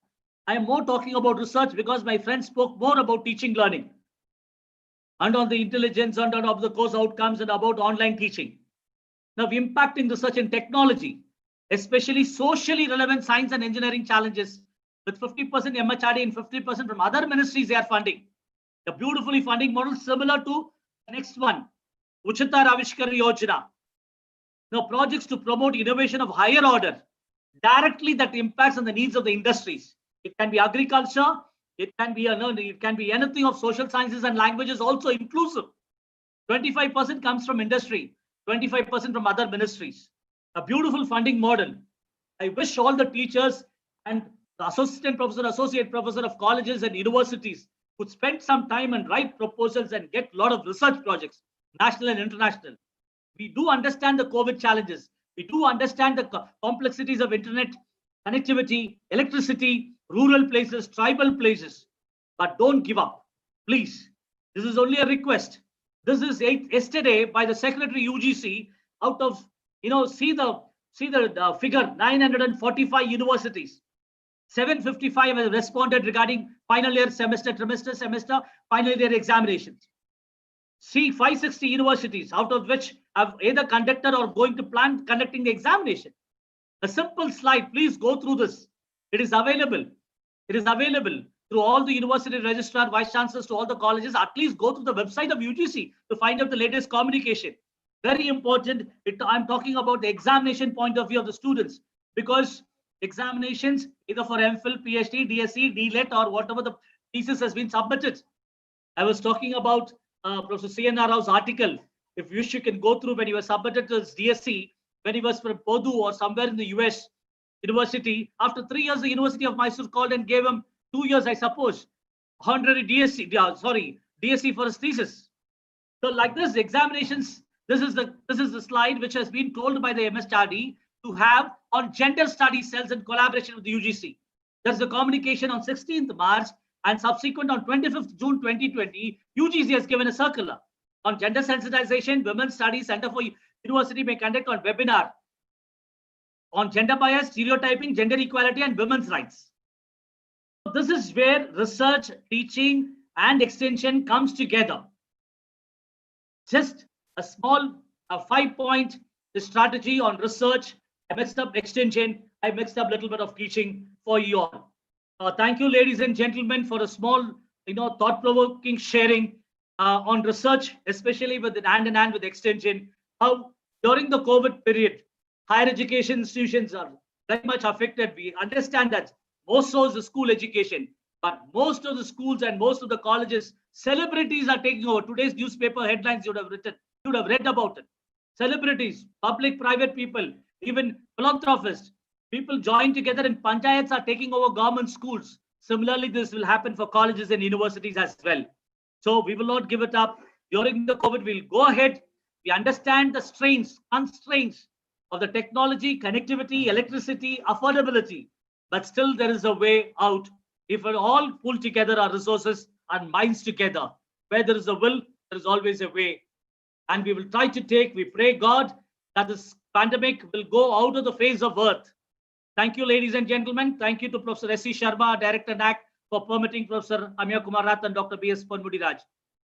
I am more talking about research because my friend spoke more about teaching learning and on the intelligence and on the course outcomes and about online teaching. Now, impacting research in technology, especially socially relevant science and engineering challenges with 50% MHRD and 50% from other ministries they are funding. A beautifully funding model similar to the next one, Uchita Ravishkar Yojana. Now, projects to promote innovation of higher order directly that impacts on the needs of the industries. It can be agriculture, it can be anything of social sciences and languages, also inclusive. 25% comes from industry, 25% from other ministries. A beautiful funding model. I wish all the teachers and the assistant professor, associate professor of colleges and universities could spend some time and write proposals and get a lot of research projects, national and international. We do understand the COVID challenges. We do understand the complexities of internet connectivity, electricity, rural places, tribal places. But don't give up, please. This is only a request. This is yesterday by the Secretary UGC. Out of, see the figure, 945 universities. 755 have responded regarding final year, semester, final year examinations. See 560 universities, out of which have either conducted or going to plan conducting the examination. A simple slide, please go through this. It is available. It is available through all the university registrar, vice chancellors, to all the colleges. At least go to the website of UGC to find out the latest communication. Very important. I'm talking about the examination point of view of the students, because examinations either for MPhil, PhD, DSc, DLET, or whatever the thesis has been submitted. I was talking about Professor C.N.R. Rao's article. If you can go through when he was submitted to his DSc, when he was from Purdue or somewhere in the US university. After 3 years, the University of Mysore called and gave him 2 years, I suppose, honorary DSc for his thesis. So like this, examinations, this is the slide which has been told by the MSRD to have on gender studies cells in collaboration with the UGC. There's a communication on 16th March, and subsequent on 25th June 2020, UGC has given a circular on gender sensitization. Women's Studies Center for University may conduct on webinar on gender bias, stereotyping, gender equality, and women's rights. This is where research, teaching, and extension comes together. Just a small 5-point strategy on research. I mixed up extension. I mixed up a little bit of teaching for you all. Thank you, ladies and gentlemen, for a small, thought-provoking sharing on research, especially with hand in hand with extension. How during the COVID period, higher education institutions are very much affected. We understand that most so is the school education, but most of the schools and most of the colleges, celebrities are taking over. Today's newspaper headlines you would have read about it. Celebrities, public, private people, even philanthropists, people join together in panchayats are taking over government schools. Similarly, this will happen for colleges and universities as well. So we will not give it up. During the COVID, we'll go ahead. We understand the constraints of the technology, connectivity, electricity, affordability, but still there is a way out. If we all pull together our resources and minds together, where there is a will, there is always a way. And we will try to we pray God that this pandemic will go out of the face of earth. Thank you, ladies and gentlemen. Thank you to Professor S.C. Sharma, Director NAAC, for permitting Professor Amiya Kumar Rath and Dr. B.S. Ponmudiraj.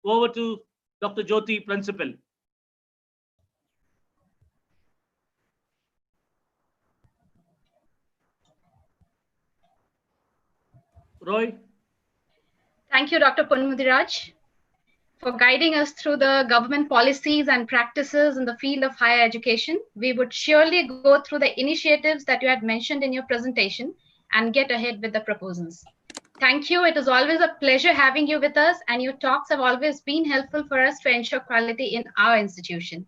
Over to Dr. Jyoti, Principal. Roy. Thank you, Dr. Ponmudiraj, for guiding us through the government policies and practices in the field of higher education. We would surely go through the initiatives that you had mentioned in your presentation and get ahead with the proposals. Thank you. It is always a pleasure having you with us, and your talks have always been helpful for us to ensure quality in our institution.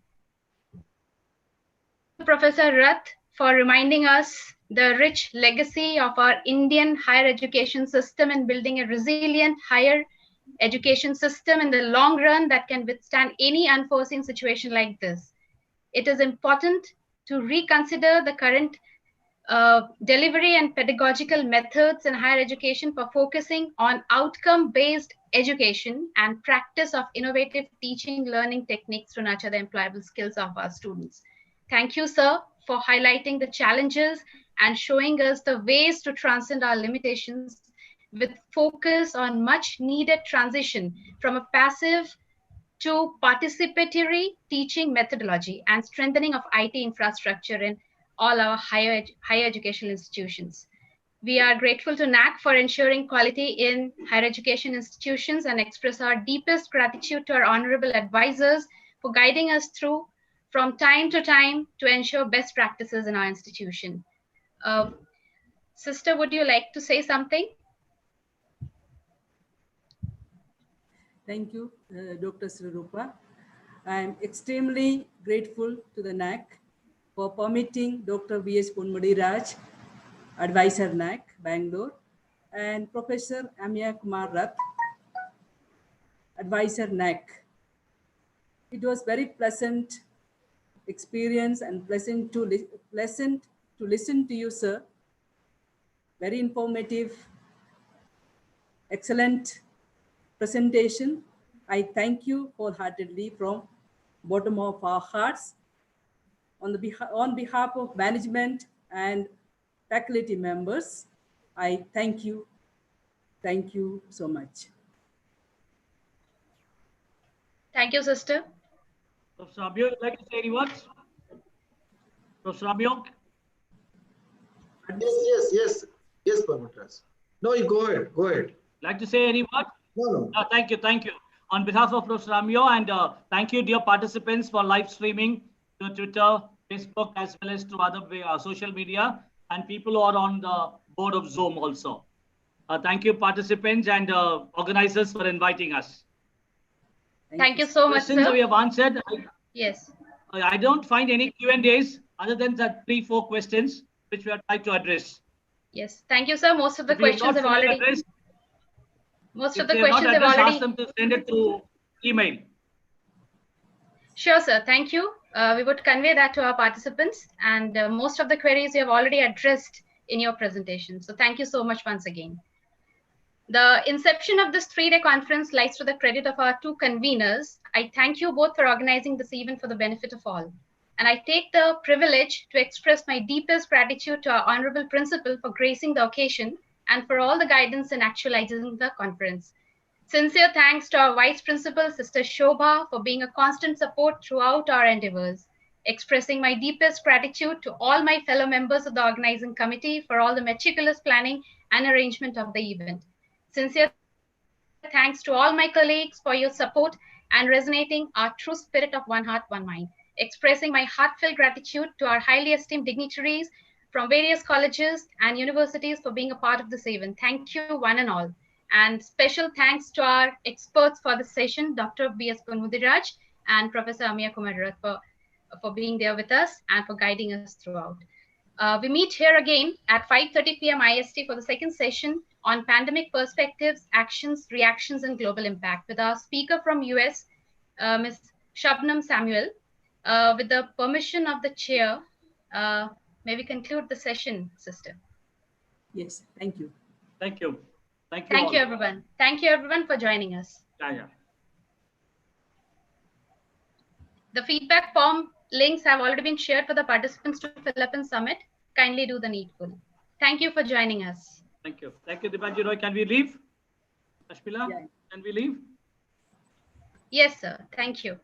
Professor Rath, for reminding us the rich legacy of our Indian higher education system and building a resilient higher education system in the long run that can withstand any unforeseen situation like this. It is important to reconsider the current delivery and pedagogical methods in higher education for focusing on outcome-based education and practice of innovative teaching learning techniques to nurture the employable skills of our students. Thank you, sir, for highlighting the challenges and showing us the ways to transcend our limitations with focus on much needed transition from a passive to participatory teaching methodology and strengthening of IT infrastructure in all our higher educational institutions. We are grateful to NAAC for ensuring quality in higher education institutions and express our deepest gratitude to our honorable advisors for guiding us through from time to time to ensure best practices in our institution. Sister, would you like to say something? Thank you, Dr. Srirupa. I am extremely grateful to the NAAC for permitting Dr. V.S. Ponmudiraj, Advisor NAAC, Bangalore, and Professor Amiya Kumar Rath, Advisor NAAC. It was very pleasant experience and pleasant to listen to you, sir. Very informative, excellent presentation. I thank you wholeheartedly from bottom of our hearts. On behalf of management and faculty members, I thank you. Thank you so much. Thank you, sister. Professor Amiya, would you like to say any words? Professor Amiya? Yes, Ponmudiraj. No, you go ahead. Like to say any words? No. Thank you. On behalf of Professor Amiya, and thank you, dear participants, for live streaming to Twitter, Facebook, as well as to other social media, and people who are on the board of Zoom also. Thank you, participants and organizers, for inviting us. Thank you so much, Questions sir. we have answered. Yes. I don't find any Q&As other than the 3-4 questions which we are trying to address. Yes, thank you, sir. Most of the questions have already addressed. Most If of the they are not questions have addressed, already. ask them to send it through email. Sure, sir. Thank you. We would convey that to our participants, and most of the queries you have already addressed in your presentation. So thank you so much once again. The inception of this 3-day conference lies to the credit of our 2 conveners. I thank you both for organizing this event for the benefit of all. And I take the privilege to express my deepest gratitude to our Honorable Principal for gracing the occasion and for all the guidance in actualizing the conference. Sincere thanks to our Vice Principal, Sister Shobha, for being a constant support throughout our endeavors. Expressing my deepest gratitude to all my fellow members of the organizing committee for all the meticulous planning and arrangement of the event. Sincere thanks to all my colleagues for your support and resonating our true spirit of one heart, one mind. Expressing my heartfelt gratitude to our highly esteemed dignitaries from various colleges and universities for being a part of this event. Thank you, one and all. And special thanks to our experts for this session, Dr. V.S. Ponmudiraj and Professor Amiya Kumar for being there with us and for guiding us throughout. We meet here again at 5:30 p.m. IST for the second session on pandemic perspectives, actions, reactions, and global impact with our speaker from US, Ms. Shabnam Samuel. With the permission of the chair, may we conclude the session, sister? Yes, thank you. Thank you. Thank you. Thank all. you, everyone. Thank you, everyone, for joining us. Yeah. The feedback form links have already been shared for the participants to fill up and submit. Kindly do the needful. Thank you for joining us. Thank you. Thank you, Dipanji Roy. Can we leave? Ashmila, Yeah. can we leave? Yes, sir. Thank you.